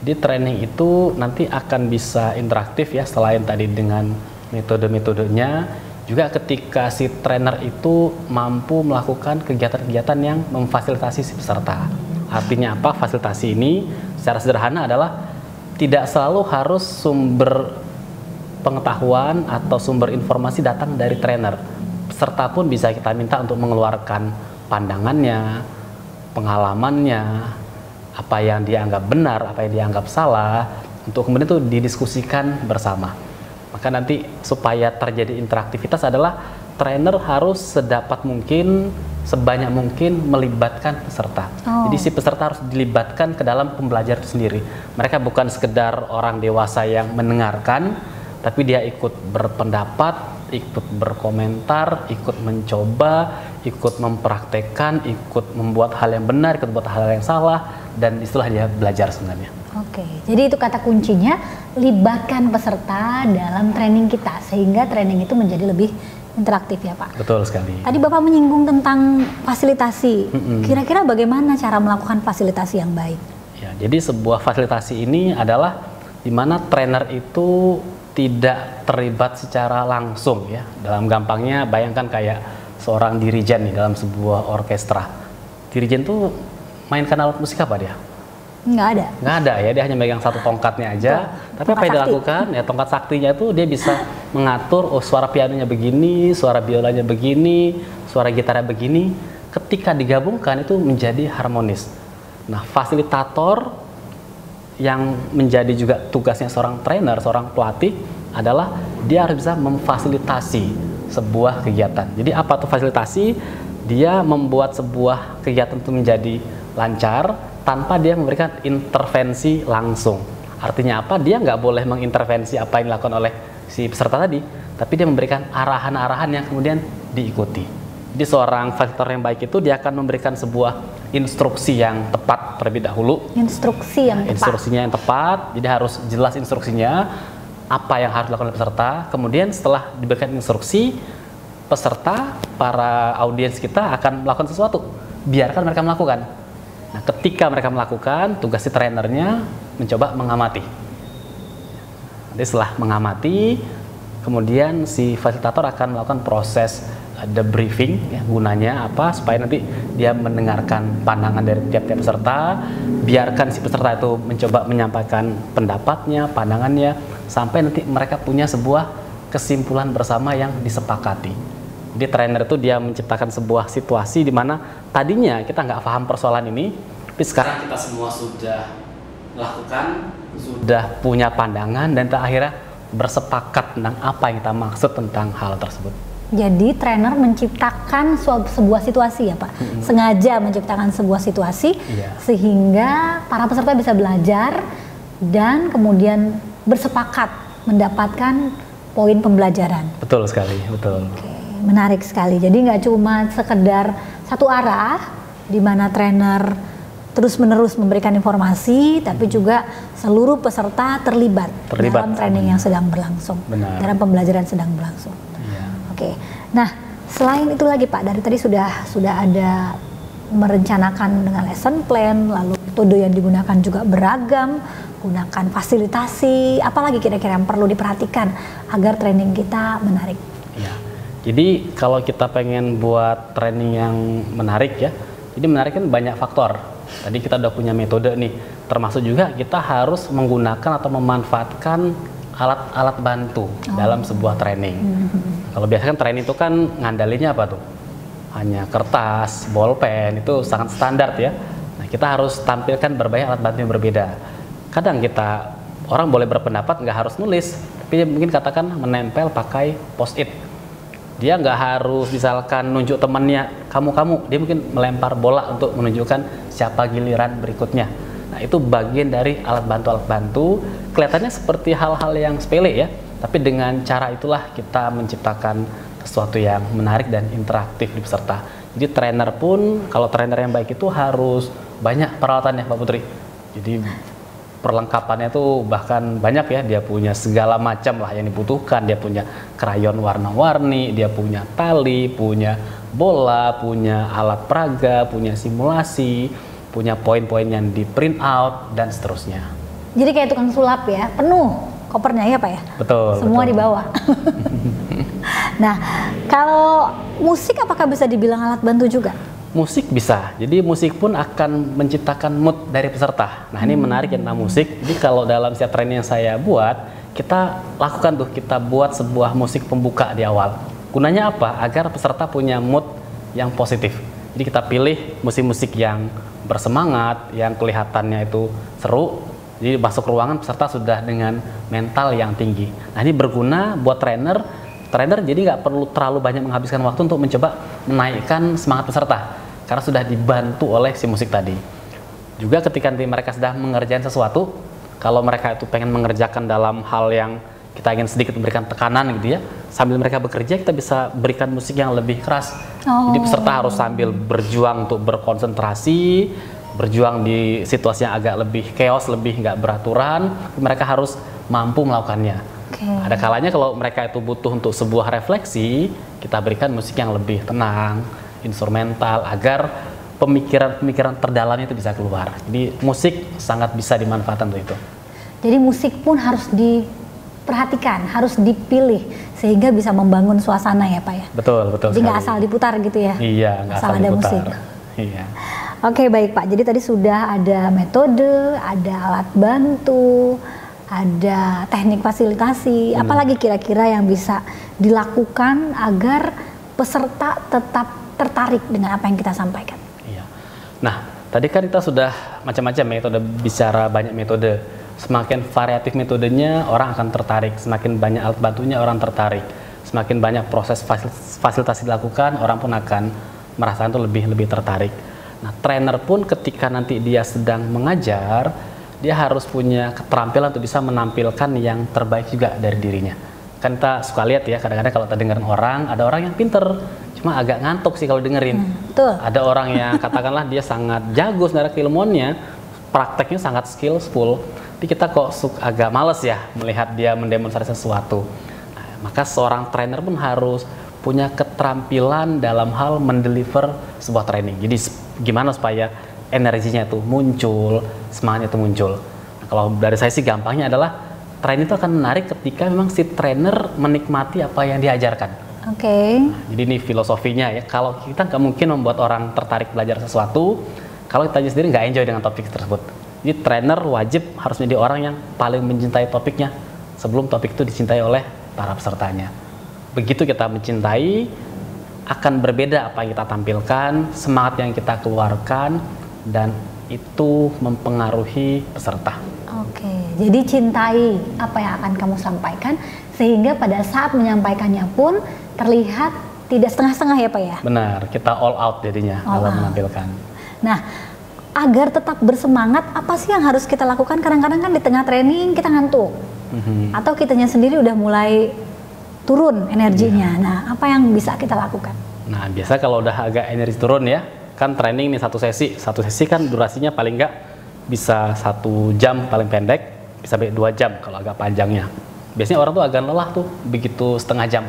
Di training itu nanti akan bisa interaktif ya, selain tadi dengan metode-metodenya, juga ketika si trainer itu mampu melakukan kegiatan-kegiatan yang memfasilitasi si peserta. Artinya apa fasilitasi ini? Secara sederhana adalah tidak selalu harus sumber pengetahuan atau sumber informasi datang dari trainer. Peserta pun bisa kita minta untuk mengeluarkan pandangannya, pengalamannya, apa yang dia anggap benar, apa yang dia anggap salah, untuk kemudian itu didiskusikan bersama. Maka nanti supaya terjadi interaktivitas adalah trainer harus sedapat mungkin, sebanyak mungkin melibatkan peserta. Jadi si peserta harus dilibatkan ke dalam pembelajaran itu sendiri. Mereka bukan sekedar orang dewasa yang mendengarkan, tapi dia ikut berpendapat, ikut berkomentar, ikut mencoba, ikut mempraktekkan, ikut membuat hal yang benar, ikut membuat hal yang salah, dan itulah dia belajar sebenarnya. Oke, jadi itu kata kuncinya, libatkan peserta dalam training kita, sehingga training itu menjadi lebih interaktif ya Pak. Betul sekali. Tadi Bapak menyinggung tentang fasilitasi, kira-kira bagaimana cara melakukan fasilitasi yang baik? Ya, jadi sebuah fasilitasi ini adalah di mana trainer itu tidak terlibat secara langsung ya. Dalam gampangnya bayangkan kayak seorang dirijen nih dalam sebuah orkestra. Dirijen tuh mainkan alat musik apa dia? Nggak ada. Nggak ada ya, dia hanya megang satu tongkatnya aja. Tapi apa yang dilakukan? Ya tongkat saktinya itu dia bisa mengatur, oh suara pianonya begini, suara biolanya begini, suara gitarnya begini. Ketika digabungkan itu menjadi harmonis. Nah, fasilitator yang menjadi juga tugasnya seorang trainer, seorang pelatih adalah dia harus bisa memfasilitasi sebuah kegiatan. Jadi apa tuh fasilitasi? Dia membuat sebuah kegiatan itu menjadi lancar tanpa dia memberikan intervensi langsung. Artinya apa? Dia nggak boleh mengintervensi apa yang dilakukan oleh si peserta tadi, tapi dia memberikan arahan-arahan yang kemudian diikuti. Jadi seorang fasilitator yang baik itu dia akan memberikan sebuah instruksi yang tepat terlebih dahulu. Instruksi yang tepat. Instruksinya yang tepat, jadi harus jelas instruksinya, apa yang harus dilakukan oleh peserta. Kemudian setelah diberikan instruksi, peserta, para audiens kita akan melakukan sesuatu. Biarkan mereka melakukan. Nah, ketika mereka melakukan, tugas si trainernya mencoba mengamati. Nanti setelah mengamati, kemudian si fasilitator akan melakukan proses debriefing, ya, gunanya apa? Supaya nanti dia mendengarkan pandangan dari tiap-tiap peserta, biarkan si peserta itu mencoba menyampaikan pendapatnya, pandangannya, sampai nanti mereka punya sebuah kesimpulan bersama yang disepakati. Jadi trainer itu dia menciptakan sebuah situasi di mana tadinya kita nggak paham persoalan ini, tapi sekarang kita semua sudah melakukan, sudah punya pandangan, dan akhirnya bersepakat tentang apa yang kita maksud tentang hal tersebut. Jadi trainer menciptakan sebuah situasi ya Pak, sengaja menciptakan sebuah situasi sehingga para peserta bisa belajar dan kemudian bersepakat mendapatkan poin pembelajaran. Betul sekali, betul. Oke, menarik sekali. Jadi nggak cuma sekedar satu arah di mana trainer terus-menerus memberikan informasi, tapi juga seluruh peserta terlibat dalam training yang sedang berlangsung, dalam pembelajaran sedang berlangsung. Oke, nah selain itu lagi Pak, dari tadi sudah ada merencanakan dengan lesson plan, lalu metode yang digunakan juga beragam, gunakan fasilitasi, apalagi kira-kira yang perlu diperhatikan agar training kita menarik. Ya. Jadi kalau kita pengen buat training yang menarik ya, jadi menarik kan banyak faktor. Tadi kita udah punya metode nih, termasuk juga kita harus menggunakan atau memanfaatkan alat-alat bantu dalam sebuah training. Kalau biasanya kan training itu kan ngandalinya apa tuh? Hanya kertas, bolpen, itu sangat standar ya. Nah, kita harus tampilkan berbagai alat bantu yang berbeda. Kadang orang boleh berpendapat nggak harus nulis, tapi mungkin katakan menempel pakai post-it. Dia nggak harus misalkan nunjuk temannya, kamu, dia mungkin melempar bola untuk menunjukkan siapa giliran berikutnya. Nah, itu bagian dari alat bantu. Kelihatannya seperti hal-hal yang sepele ya, tapi dengan cara itulah kita menciptakan sesuatu yang menarik dan interaktif di peserta. Jadi trainer pun, kalau trainer yang baik itu harus banyak peralatannya Mbak Putri. Jadi perlengkapannya tuh bahkan banyak ya, dia punya segala macam lah yang dibutuhkan. Dia punya krayon warna-warni, dia punya tali, punya bola, punya alat peraga, punya simulasi, punya poin-poin yang di print out, dan seterusnya. Jadi kayak tukang sulap ya, penuh kopernya ya Pak ya? Betul. Semua dibawa. Nah, kalau musik apakah bisa dibilang alat bantu juga? Musik bisa, jadi musik pun akan menciptakan mood dari peserta. Nah, ini menarik ya tentang musik. Jadi kalau dalam setiap training yang saya buat, kita lakukan tuh, kita buat sebuah musik pembuka di awal. Gunanya apa? Agar peserta punya mood yang positif. Jadi kita pilih musik-musik yang bersemangat, yang kelihatannya itu seru. Jadi masuk ruangan peserta sudah dengan mental yang tinggi. Nah, ini berguna buat trainer jadi nggak perlu terlalu banyak menghabiskan waktu untuk mencoba menaikkan semangat peserta, karena sudah dibantu oleh si musik tadi. Juga ketika nanti mereka sudah mengerjakan sesuatu, kalau mereka itu pengen mengerjakan dalam hal yang kita ingin sedikit memberikan tekanan gitu ya, sambil mereka bekerja kita bisa berikan musik yang lebih keras. Jadi peserta harus sambil berjuang untuk berkonsentrasi, berjuang di situasi yang agak lebih chaos, lebih nggak beraturan, mereka harus mampu melakukannya. Ada kalanya kalau mereka itu butuh untuk sebuah refleksi, kita berikan musik yang lebih tenang, instrumental, agar pemikiran-pemikiran terdalamnya itu bisa keluar. Jadi musik sangat bisa dimanfaatkan untuk itu. Jadi musik pun harus diperhatikan, harus dipilih sehingga bisa membangun suasana ya Pak ya? Betul Jadi nggak asal diputar gitu ya? Iya, nggak asal ada diputar. musik. Iya. Oke, baik Pak, jadi tadi sudah ada metode, ada alat bantu, ada teknik fasilitasi, apalagi kira-kira yang bisa dilakukan agar peserta tetap tertarik dengan apa yang kita sampaikan. Iya. Nah, tadi kan kita sudah macam-macam metode, bicara banyak metode. Semakin variatif metodenya, orang akan tertarik. Semakin banyak alat bantunya, orang tertarik. Semakin banyak proses fasilitasi dilakukan, orang pun akan merasakan itu lebih tertarik. Nah, trainer pun ketika nanti dia sedang mengajar, dia harus punya keterampilan untuk bisa menampilkan yang terbaik juga dari dirinya. Kan kita suka lihat ya, kadang-kadang kalau kita dengerin orang, ada orang yang pinter, cuma agak ngantuk sih kalau dengerin. Betul. Ada orang yang katakanlah dia sangat jago sebenarnya keilmuannya, prakteknya sangat skillful, tapi kita kok agak males ya melihat dia mendemonstrasi sesuatu. Nah, maka seorang trainer pun harus punya keterampilan dalam hal mendeliver sebuah training. Jadi gimana supaya energinya itu muncul, semangatnya itu muncul. Nah, kalau dari saya sih gampangnya adalah training itu akan menarik ketika memang si trainer menikmati apa yang diajarkan. Oke. Nah, jadi ini filosofinya ya. Kalau kita nggak mungkin membuat orang tertarik belajar sesuatu, kalau kita sendiri nggak enjoy dengan topik tersebut. Jadi trainer wajib harus menjadi orang yang paling mencintai topiknya sebelum topik itu dicintai oleh para pesertanya. Begitu kita mencintai, akan berbeda apa yang kita tampilkan, semangat yang kita keluarkan, dan itu mempengaruhi peserta. Oke, jadi cintai apa yang akan kamu sampaikan sehingga pada saat menyampaikannya pun terlihat tidak setengah-setengah ya Pak ya? Benar, kita all out jadinya dalam menampilkan. Nah, agar tetap bersemangat, apa sih yang harus kita lakukan? Kadang-kadang kan di tengah training kita ngantuk, atau kitanya sendiri udah mulai turun energinya. Nah, apa yang bisa kita lakukan? Nah, biasa kalau udah agak energi turun ya, kan training nih satu sesi kan durasinya paling nggak bisa 1 jam paling pendek, bisa 2 jam kalau agak panjangnya. Biasanya orang tuh agak lelah tuh begitu setengah jam.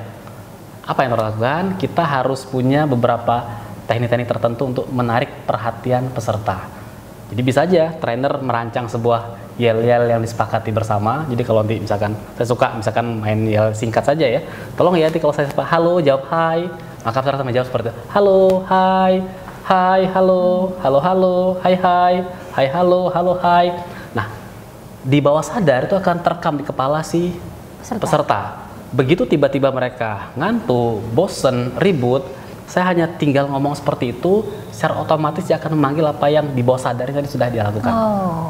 Apa yang harus dilakukan? Kita harus punya beberapa teknik-teknik tertentu untuk menarik perhatian peserta. Jadi bisa aja trainer merancang sebuah yel-yel yang disepakati bersama. Jadi kalau nanti misalkan saya suka misalkan main yel singkat saja ya. Tolong ya nanti kalau saya halo jawab hai, maka peserta sama jawab seperti itu. Halo, hai, hai, halo, halo, halo, hai, hai, hai, halo, halo, hai. Nah, di bawah sadar itu akan terekam di kepala si peserta. Begitu tiba-tiba mereka ngantuk, bosen, ribut, saya hanya tinggal ngomong seperti itu, secara otomatis dia akan memanggil apa yang di bawah sadar tadi sudah dia lakukan.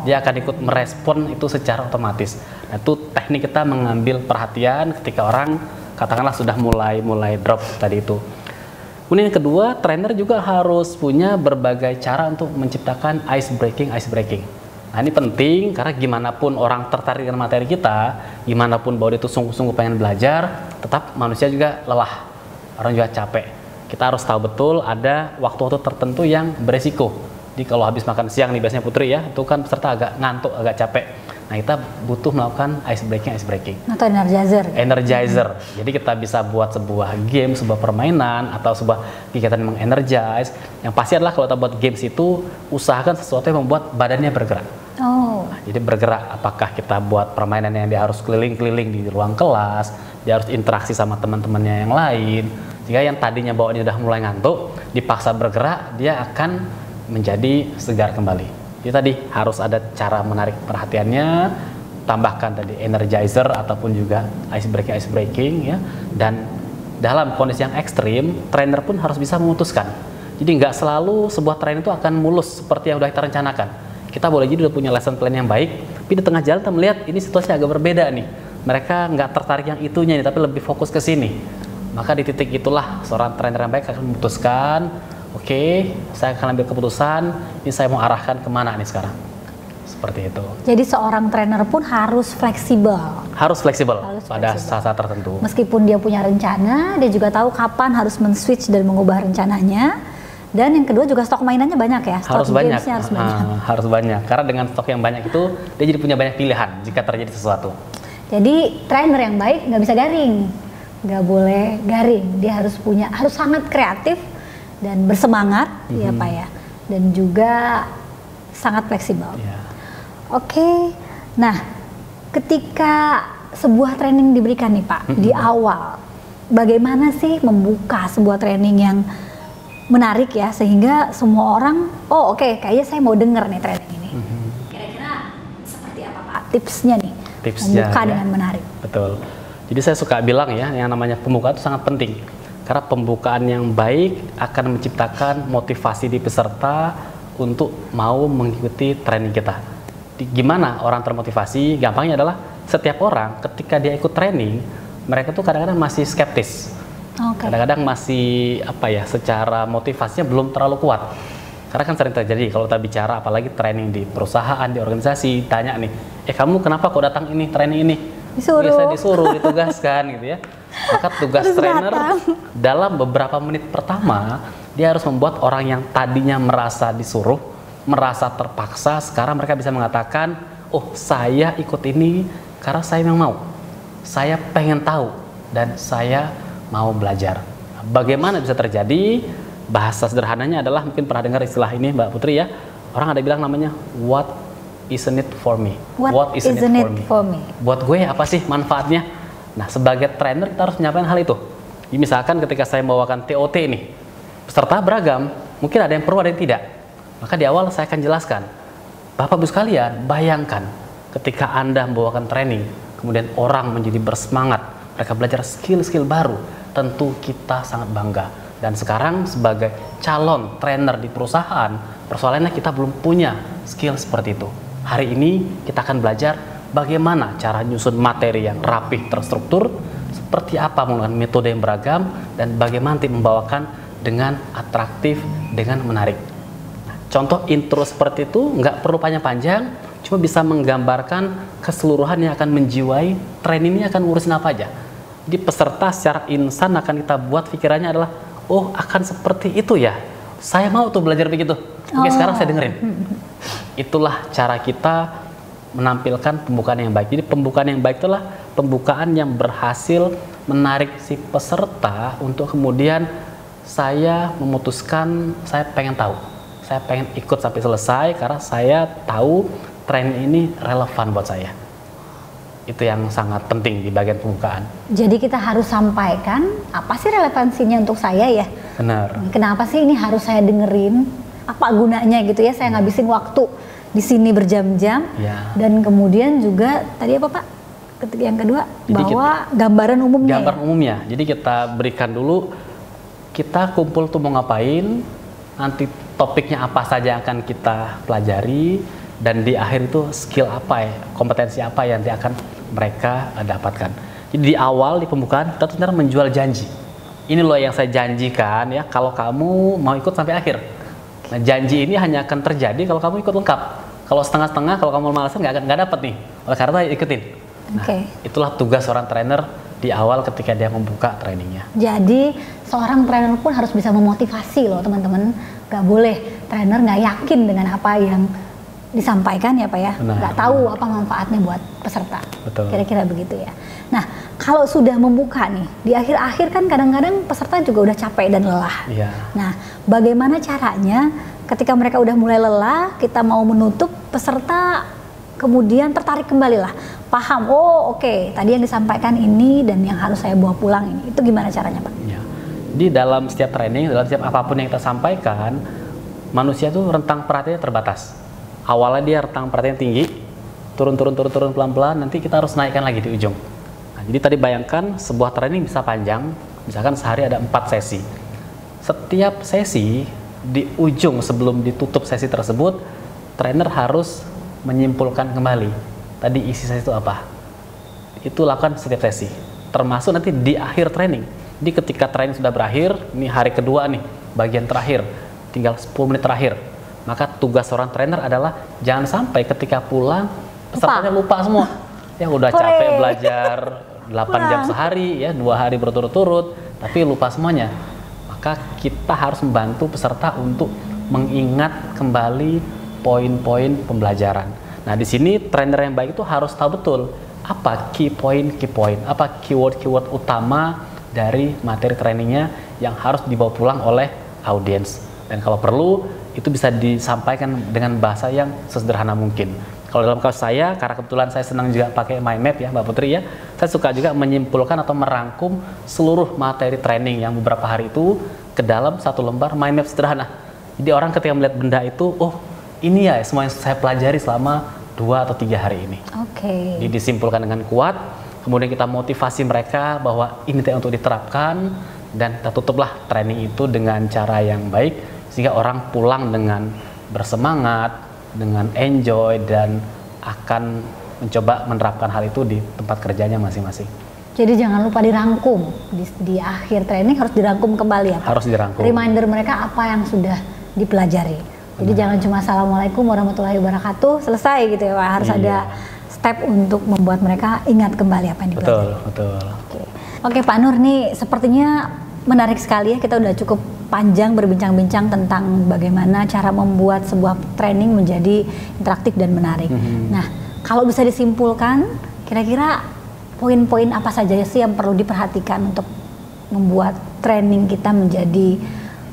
Dia akan ikut merespon itu secara otomatis. Nah, itu teknik kita mengambil perhatian ketika orang katakanlah sudah mulai drop tadi itu. Kemudian yang kedua, trainer juga harus punya berbagai cara untuk menciptakan ice breaking. Nah, ini penting karena gimana pun orang tertarik dengan materi kita, gimana pun bahwa dia itu sungguh-sungguh pengen belajar, tetap manusia juga lelah, orang juga capek. Kita harus tahu betul ada waktu-waktu tertentu yang beresiko. Jadi kalau habis makan siang nih biasanya Putri ya, itu kan peserta agak ngantuk, agak capek. Nah, kita butuh melakukan ice breaking. Atau energizer. Jadi kita bisa buat sebuah game, sebuah permainan, atau sebuah kegiatan yang mengenergize. Yang pasti adalah kalau kita buat games itu, usahakan sesuatu yang membuat badannya bergerak. Nah, jadi bergerak, apakah kita buat permainan yang dia harus keliling-keliling di ruang kelas, dia harus interaksi sama teman-temannya yang lain. Jika yang tadinya bawaannya udah mulai ngantuk, dipaksa bergerak, dia akan menjadi segar kembali. Jadi tadi harus ada cara menarik perhatiannya, tambahkan tadi energizer ataupun juga ice breaking ya. Dan dalam kondisi yang ekstrim, trainer pun harus bisa memutuskan. Jadi nggak selalu sebuah trainer itu akan mulus seperti yang udah kita rencanakan. Kita boleh jadi udah punya lesson plan yang baik, tapi di tengah jalan kita melihat ini situasi agak berbeda nih. Mereka nggak tertarik yang itunya nih, tapi lebih fokus ke sini. Maka di titik itulah seorang trainer yang baik akan memutuskan, oke, saya akan ambil keputusan, ini saya mau arahkan kemana nih sekarang. Seperti itu. Jadi seorang trainer pun harus fleksibel. Harus fleksibel pada saat-saat tertentu. Meskipun dia punya rencana, dia juga tahu kapan harus men-switch dan mengubah rencananya. Dan yang kedua juga stok mainannya banyak ya. Harus banyak. Harus banyak. Karena dengan stok yang banyak itu, dia jadi punya banyak pilihan jika terjadi sesuatu. Jadi trainer yang baik nggak bisa garing. Nggak boleh garing. Dia harus sangat kreatif dan bersemangat ya Pak ya. Dan juga sangat fleksibel. Yeah. Oke. Nah, ketika sebuah training diberikan nih Pak, di awal, bagaimana sih membuka sebuah training yang menarik ya, sehingga semua orang, oh oke, kayaknya saya mau denger nih training ini. Kira-kira seperti apa Pak tipsnya nih? Membuka ya, dengan menarik. Betul. Jadi saya suka bilang ya, yang namanya pembukaan itu sangat penting. Karena pembukaan yang baik akan menciptakan motivasi di peserta untuk mau mengikuti training kita. Gimana orang termotivasi? Gampangnya adalah setiap orang ketika dia ikut training, mereka tuh kadang-kadang masih skeptis. Kadang-kadang masih secara motivasinya belum terlalu kuat. Karena kan sering terjadi kalau kita bicara apalagi training di perusahaan, di organisasi, tanya nih, kamu kenapa kok datang ini training ini? Saya disuruh, ditugaskan gitu ya. Maka tugas trainer dalam beberapa menit pertama, dia harus membuat orang yang tadinya merasa disuruh, merasa terpaksa, sekarang mereka bisa mengatakan, oh saya ikut ini karena saya memang mau. Saya pengen tahu dan saya mau belajar. Bagaimana bisa terjadi? Bahasa sederhananya adalah, mungkin pernah dengar istilah ini Mbak Putri ya, orang ada bilang namanya what isn't it for me? What isn't it for me? Buat gue apa sih manfaatnya? Nah, sebagai trainer kita harus menyampaikan hal itu. Jadi, misalkan ketika saya membawakan TOT nih, peserta beragam, mungkin ada yang perlu, ada yang tidak. Maka di awal saya akan jelaskan, Bapak Ibu sekalian, bayangkan ketika Anda membawakan training, kemudian orang menjadi bersemangat, mereka belajar skill-skill baru, tentu kita sangat bangga. Dan sekarang sebagai calon trainer di perusahaan, persoalannya kita belum punya skill seperti itu. Hari ini kita akan belajar bagaimana cara nyusun materi yang rapih, terstruktur, seperti apa menggunakan metode yang beragam, dan bagaimana membawakan dengan atraktif, dengan menarik. Nah, contoh intro seperti itu nggak perlu panjang-panjang, cuma bisa menggambarkan keseluruhan yang akan menjiwai training ini akan ngurusin apa aja. Jadi peserta secara insan akan kita buat pikirannya adalah, oh akan seperti itu ya, saya mau tuh belajar begitu. Oke, sekarang saya dengerin. Itulah cara kita menampilkan pembukaan yang baik. Jadi pembukaan yang baik itulah pembukaan yang berhasil menarik si peserta untuk kemudian saya memutuskan saya pengen tahu, saya pengen ikut sampai selesai karena saya tahu training ini relevan buat saya. Itu yang sangat penting di bagian pembukaan. Jadi kita harus sampaikan apa sih relevansinya untuk saya ya? Benar. Kenapa sih ini harus saya dengerin? Apa gunanya gitu ya? Saya ngabisin waktu di sini berjam-jam. Ya. Dan kemudian juga tadi apa Pak? Yang kedua, jadi bahwa gambaran umumnya. Gambaran umumnya. Jadi kita berikan dulu, kita kumpul tuh mau ngapain, nanti topiknya apa saja yang akan kita pelajari, dan di akhir itu skill apa ya, kompetensi apa yang nanti akan mereka dapatkan. Jadi di awal, di pembukaan, kita sebenarnya menjual janji. Ini loh yang saya janjikan ya, kalau kamu mau ikut sampai akhir. Nah, janji ini hanya akan terjadi kalau kamu ikut lengkap. Kalau setengah-setengah, kalau kamu malasan nggak dapat nih. Oleh karena ikutin. Nah, itulah tugas seorang trainer di awal ketika dia membuka trainingnya. Jadi seorang trainer pun harus bisa memotivasi loh teman-teman. Gak boleh trainer nggak yakin dengan apa yang disampaikan ya Pak ya, nggak tahu apa manfaatnya buat peserta. Betul. Kira-kira begitu ya. Nah kalau sudah membuka nih, di akhir-akhir kan kadang-kadang peserta juga udah capek dan lelah. Iya. Nah bagaimana caranya ketika mereka udah mulai lelah, kita mau menutup, peserta kemudian tertarik kembali lah, paham, oh oke, tadi yang disampaikan ini dan yang harus saya bawa pulang ini, itu gimana caranya Pak? Ya. Di dalam setiap training, dalam setiap apapun yang kita sampaikan, manusia tuh rentang perhatiannya terbatas. Awalnya dia rentang perhatian tinggi, turun pelan-pelan, nanti kita harus naikkan lagi di ujung. Nah, jadi tadi bayangkan sebuah training bisa panjang, misalkan sehari ada 4 sesi. Setiap sesi di ujung sebelum ditutup sesi tersebut, trainer harus menyimpulkan kembali tadi isi sesi itu apa. Itu lakukan setiap sesi, termasuk nanti di akhir training. Jadi ketika training sudah berakhir, ini hari kedua nih, bagian terakhir, tinggal 10 menit terakhir. Maka tugas seorang trainer adalah jangan sampai ketika pulang pesertanya lupa semua. Yang udah capek belajar 8 jam sehari ya, 2 hari berturut-turut, tapi lupa semuanya. Maka kita harus membantu peserta untuk mengingat kembali poin-poin pembelajaran. Nah, di sini trainer yang baik itu harus tahu betul apa key point, apa keyword utama dari materi trainingnya yang harus dibawa pulang oleh audiens. Dan kalau perlu itu bisa disampaikan dengan bahasa yang sesederhana mungkin. Kalau dalam kasus saya, karena kebetulan saya senang juga pakai mind map ya Mbak Putri ya, saya suka juga menyimpulkan atau merangkum seluruh materi training yang beberapa hari itu ke dalam satu lembar mind map sederhana. Jadi orang ketika melihat benda itu, oh ini ya semua yang saya pelajari selama 2 atau 3 hari ini. Oke. Jadi disimpulkan dengan kuat, kemudian kita motivasi mereka bahwa ini untuk diterapkan, dan kita tutuplah training itu dengan cara yang baik, sehingga orang pulang dengan bersemangat, dengan enjoy, dan akan mencoba menerapkan hal itu di tempat kerjanya masing-masing. Jadi jangan lupa dirangkum, di akhir training harus dirangkum kembali ya Pak? Harus dirangkum. Reminder mereka apa yang sudah dipelajari. Jadi jangan cuma assalamualaikum warahmatullahi wabarakatuh, selesai gitu ya Pak. Harus ada step untuk membuat mereka ingat kembali apa yang dipelajari. Betul. Oke Pak Nur, nih sepertinya menarik sekali ya, kita udah cukup panjang berbincang-bincang tentang bagaimana cara membuat sebuah training menjadi interaktif dan menarik. Nah, kalau bisa disimpulkan, kira-kira poin-poin apa saja sih yang perlu diperhatikan untuk membuat training kita menjadi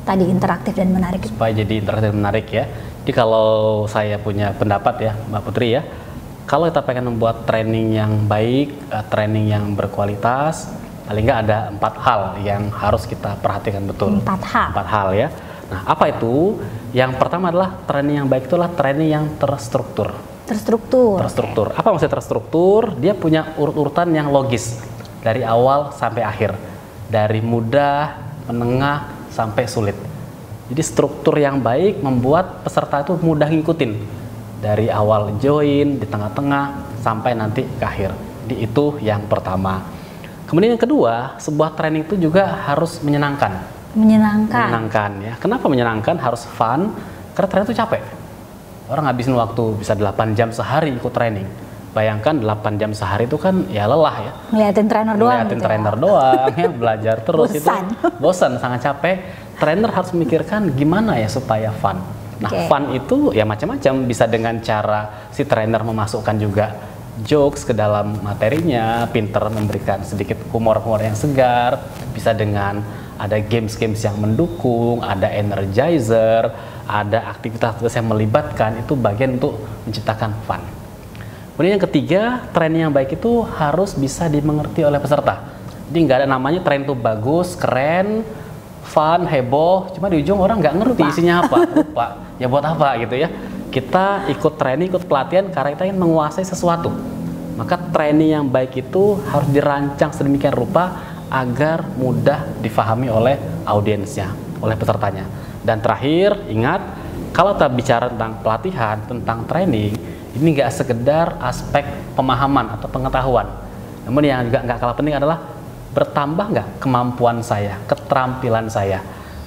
tadi interaktif dan menarik? Supaya jadi interaktif dan menarik ya. Jadi kalau saya punya pendapat ya Mbak Putri ya, kalau kita pengen membuat training yang baik, training yang berkualitas, paling nggak ada 4 hal yang harus kita perhatikan betul. 4 hal ya. Nah, apa itu? Yang pertama adalah training yang baik itu adalah training yang terstruktur. Terstruktur. Apa maksudnya terstruktur? Dia punya urut-urutan yang logis dari awal sampai akhir, dari mudah, menengah sampai sulit. Jadi struktur yang baik membuat peserta itu mudah ngikutin dari awal join, di tengah-tengah sampai nanti ke akhir. Jadi itu yang pertama. Kemudian yang kedua, sebuah training itu juga harus menyenangkan. Menyenangkan ya. Kenapa menyenangkan? Harus fun, karena training itu capek. Orang ngabisin waktu bisa 8 jam sehari ikut training. Bayangkan 8 jam sehari itu kan ya lelah ya. Ngeliatin trainer doang ya, belajar terus. Bosan, sangat capek. Trainer harus memikirkan gimana ya supaya fun. Nah, fun itu ya macam-macam, bisa dengan cara si trainer memasukkan juga jokes ke dalam materinya, pinter memberikan sedikit humor-humor yang segar, bisa dengan ada games-games yang mendukung, ada energizer, ada aktivitas yang melibatkan, itu bagian untuk menciptakan fun. Kemudian yang ketiga, training yang baik itu harus bisa dimengerti oleh peserta. Jadi nggak ada namanya training itu bagus, keren, fun, heboh, cuma di ujung orang nggak ngerti isinya apa, lupa. Ya buat apa gitu ya? Kita ikut training, ikut pelatihan karena kita ingin menguasai sesuatu. Maka training yang baik itu harus dirancang sedemikian rupa agar mudah difahami oleh audiensnya, oleh pesertanya. Dan terakhir, ingat, kalau kita bicara tentang pelatihan, tentang training, ini nggak sekedar aspek pemahaman atau pengetahuan. Namun yang juga nggak kalah penting adalah bertambah nggak kemampuan saya, keterampilan saya.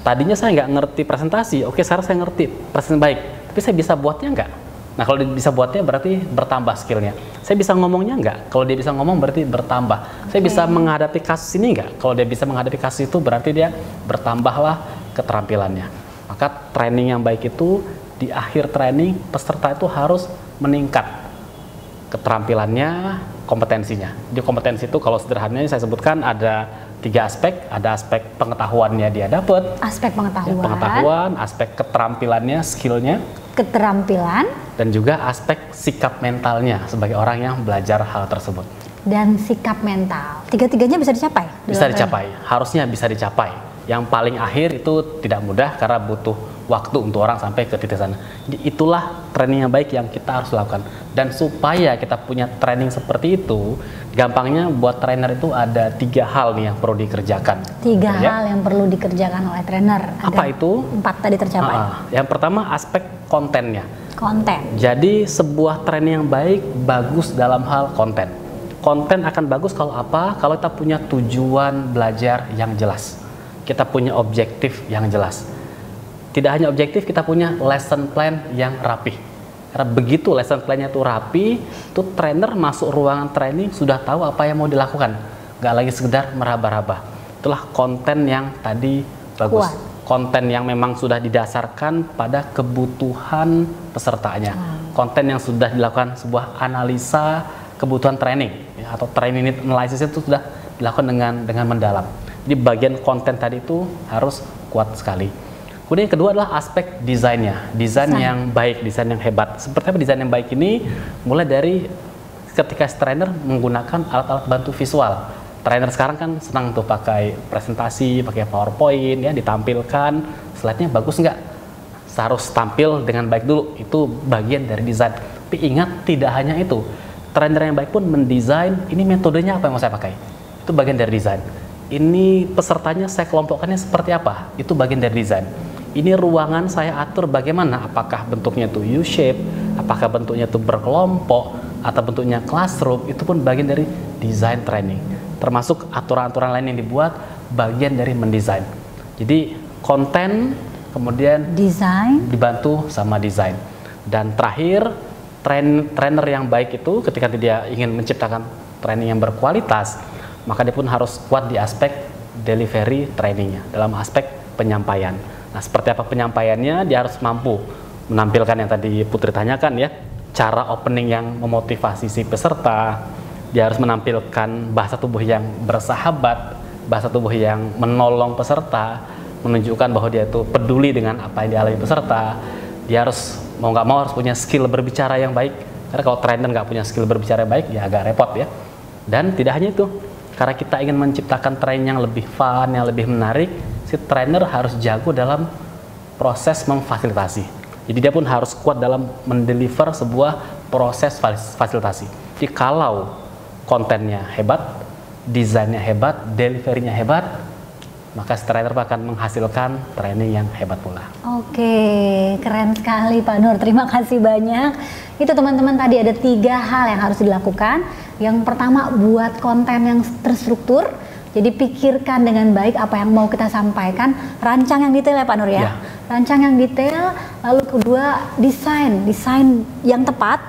Tadinya saya nggak ngerti presentasi, oke sekarang saya ngerti presentasi baik, tapi saya bisa buatnya nggak? Nah kalau dia bisa buatnya berarti bertambah skillnya. Saya bisa ngomongnya nggak? Kalau dia bisa ngomong berarti bertambah. Saya bisa menghadapi kasus ini nggak? Kalau dia bisa menghadapi kasus itu berarti dia bertambahlah keterampilannya. Maka training yang baik itu di akhir training peserta itu harus meningkat keterampilannya, kompetensinya. Di kompetensi itu kalau sederhananya saya sebutkan ada 3 aspek. Ada aspek pengetahuannya dia dapat, aspek pengetahuan, ya, pengetahuan, aspek keterampilannya, skillnya, keterampilan, dan juga aspek sikap mentalnya sebagai orang yang belajar hal tersebut. Dan sikap mental. Tiga-tiganya bisa dicapai? Bisa dicapai, harusnya bisa dicapai. Yang paling akhir itu tidak mudah karena butuh waktu untuk orang sampai ke titik sana. Jadi itulah training yang baik yang kita harus lakukan. Dan supaya kita punya training seperti itu, gampangnya buat trainer itu ada 3 hal nih yang perlu dikerjakan. 3 hal yang perlu dikerjakan oleh trainer. Apa itu? 4 tadi tercapai. Yang pertama aspek kontennya. Konten. Jadi sebuah training yang baik bagus dalam hal konten. Konten akan bagus kalau apa? Kalau kita punya tujuan belajar yang jelas. Kita punya objektif yang jelas. Tidak hanya objektif, kita punya lesson plan yang rapi. Karena begitu lesson plan-nya itu rapi, itu trainer masuk ruangan training sudah tahu apa yang mau dilakukan. Gak lagi sekedar meraba-raba. Itulah konten yang tadi bagus. Konten yang memang sudah didasarkan pada kebutuhan pesertanya. Konten yang sudah dilakukan sebuah analisa kebutuhan training, ya, atau training need analysis itu sudah dilakukan dengan mendalam. Jadi bagian konten tadi itu harus kuat sekali. Kemudian yang kedua adalah aspek desainnya. Desain yang baik, desain yang hebat. Seperti apa desain yang baik ini? Mulai dari ketika trainer menggunakan alat-alat bantu visual. Trainer sekarang kan senang tuh pakai presentasi, pakai PowerPoint, ya ditampilkan, slide-nya bagus nggak? Harus tampil dengan baik dulu. Itu bagian dari desain. Tapi ingat, tidak hanya itu. Trainer yang baik pun mendesain, ini metodenya apa yang mau saya pakai. Itu bagian dari desain. Ini pesertanya saya kelompokkannya seperti apa, itu bagian dari desain. Ini ruangan saya atur bagaimana, apakah bentuknya itu U-shape, apakah bentuknya itu berkelompok, atau bentuknya classroom, itu pun bagian dari desain training. Termasuk aturan-aturan lain yang dibuat, bagian dari mendesain. Jadi konten, kemudian desain, dibantu sama desain. Dan terakhir, trainer yang baik itu ketika dia ingin menciptakan training yang berkualitas, maka dia pun harus kuat di aspek delivery trainingnya, dalam aspek penyampaian. Nah, seperti apa penyampaiannya? Dia harus mampu menampilkan yang tadi Putri tanyakan ya, cara opening yang memotivasi si peserta. Dia harus menampilkan bahasa tubuh yang bersahabat, bahasa tubuh yang menolong peserta, menunjukkan bahwa dia itu peduli dengan apa yang dialami peserta. Dia harus mau nggak mau harus punya skill berbicara yang baik. Karena kalau trainer nggak punya skill berbicara yang baik, ya agak repot ya. Dan tidak hanya itu. Karena kita ingin menciptakan training yang lebih fun, yang lebih menarik, si trainer harus jago dalam proses memfasilitasi. Jadi dia pun harus kuat dalam mendeliver sebuah proses fasilitasi. Jadi kalau kontennya hebat, desainnya hebat, deliverynya hebat, maka si trainer akan menghasilkan training yang hebat pula. Oke, keren sekali Pak Nur. Terima kasih banyak. Itu teman-teman tadi ada 3 hal yang harus dilakukan. Yang pertama, buat konten yang terstruktur. Jadi pikirkan dengan baik apa yang mau kita sampaikan. Rancang yang detail ya Pak Nur ya. Rancang yang detail. Lalu kedua, desain yang tepat.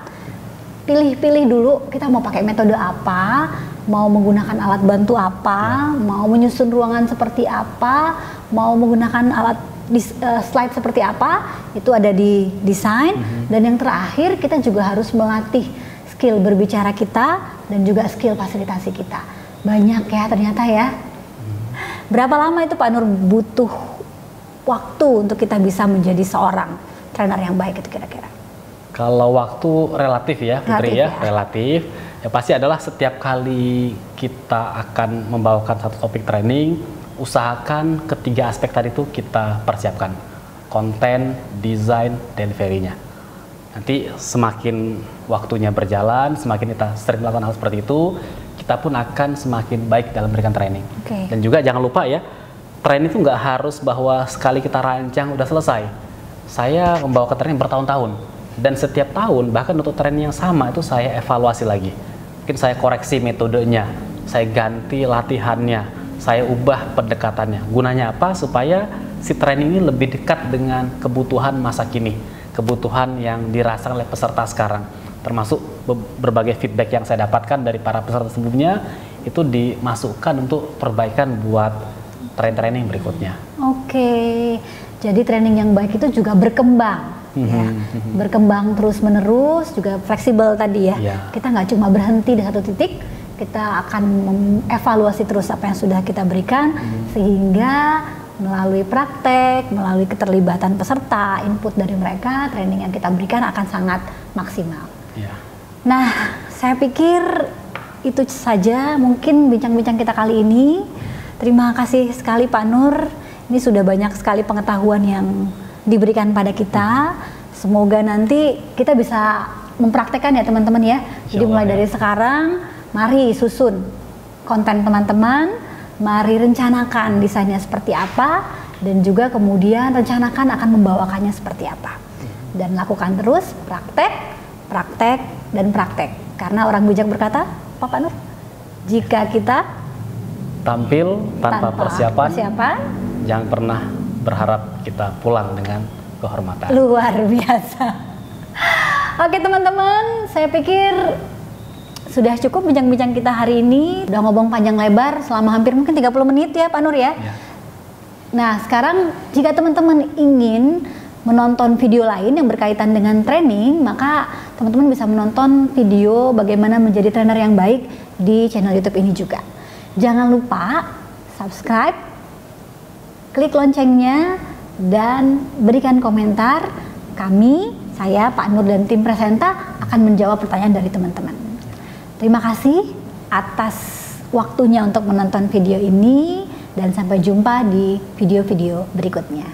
Pilih-pilih dulu kita mau pakai metode apa, mau menggunakan alat bantu apa, mau menyusun ruangan seperti apa, mau menggunakan alat slide seperti apa, itu ada di desain. Dan yang terakhir, kita juga harus melatih skill berbicara kita dan juga skill fasilitasi kita. Banyak ya ternyata ya. Berapa lama itu Pak Nur butuh waktu untuk kita bisa menjadi seorang trainer yang baik itu kira-kira? Kalau waktu relatif ya Putri, Relatif ya. Relatif. Ya pasti adalah setiap kali kita akan membawakan satu topik training, usahakan ketiga aspek tadi itu kita persiapkan. Konten, desain, delivery-nya. Nanti semakin waktunya berjalan, semakin kita sering melakukan hal seperti itu, kita pun akan semakin baik dalam memberikan training. Dan juga jangan lupa ya, training itu nggak harus bahwa sekali kita rancang udah selesai. Saya membawakan training bertahun-tahun. Dan setiap tahun, bahkan untuk training yang sama itu saya evaluasi lagi. Mungkin saya koreksi metodenya, saya ganti latihannya, saya ubah pendekatannya. Gunanya apa? Supaya si training ini lebih dekat dengan kebutuhan masa kini, kebutuhan yang dirasakan oleh peserta sekarang. Termasuk berbagai feedback yang saya dapatkan dari para peserta sebelumnya, itu dimasukkan untuk perbaikan buat training berikutnya. Oke, jadi training yang baik itu juga berkembang. Ya, berkembang terus menerus, juga fleksibel tadi ya. Kita nggak cuma berhenti di satu titik, kita akan mengevaluasi terus apa yang sudah kita berikan, sehingga melalui praktek, melalui keterlibatan peserta, input dari mereka, training yang kita berikan akan sangat maksimal. Nah, saya pikir itu saja mungkin bincang-bincang kita kali ini. Terima kasih sekali Pak Nur, ini sudah banyak sekali pengetahuan yang diberikan pada kita. Semoga nanti kita bisa mempraktekkan ya teman-teman ya. Jadi mulai dari sekarang, mari susun konten teman-teman, mari rencanakan desainnya seperti apa, dan juga kemudian rencanakan akan membawakannya seperti apa. Dan lakukan terus praktek, praktek, dan praktek. Karena orang bijak berkata, Pak Nur, jika kita tampil tanpa persiapan, jangan pernah berharap kita pulang dengan kehormatan. Luar biasa. Oke teman-teman, saya pikir sudah cukup bincang-bincang kita hari ini. Udah ngomong panjang lebar selama hampir mungkin 30 menit ya Pak Nur ya. Nah sekarang jika teman-teman ingin menonton video lain yang berkaitan dengan training, maka teman-teman bisa menonton video bagaimana menjadi trainer yang baik di channel YouTube ini juga. Jangan lupa subscribe, klik loncengnya, dan berikan komentar. Kami, saya, Pak Nur, dan tim Presenta akan menjawab pertanyaan dari teman-teman. Terima kasih atas waktunya untuk menonton video ini, dan sampai jumpa di video-video berikutnya.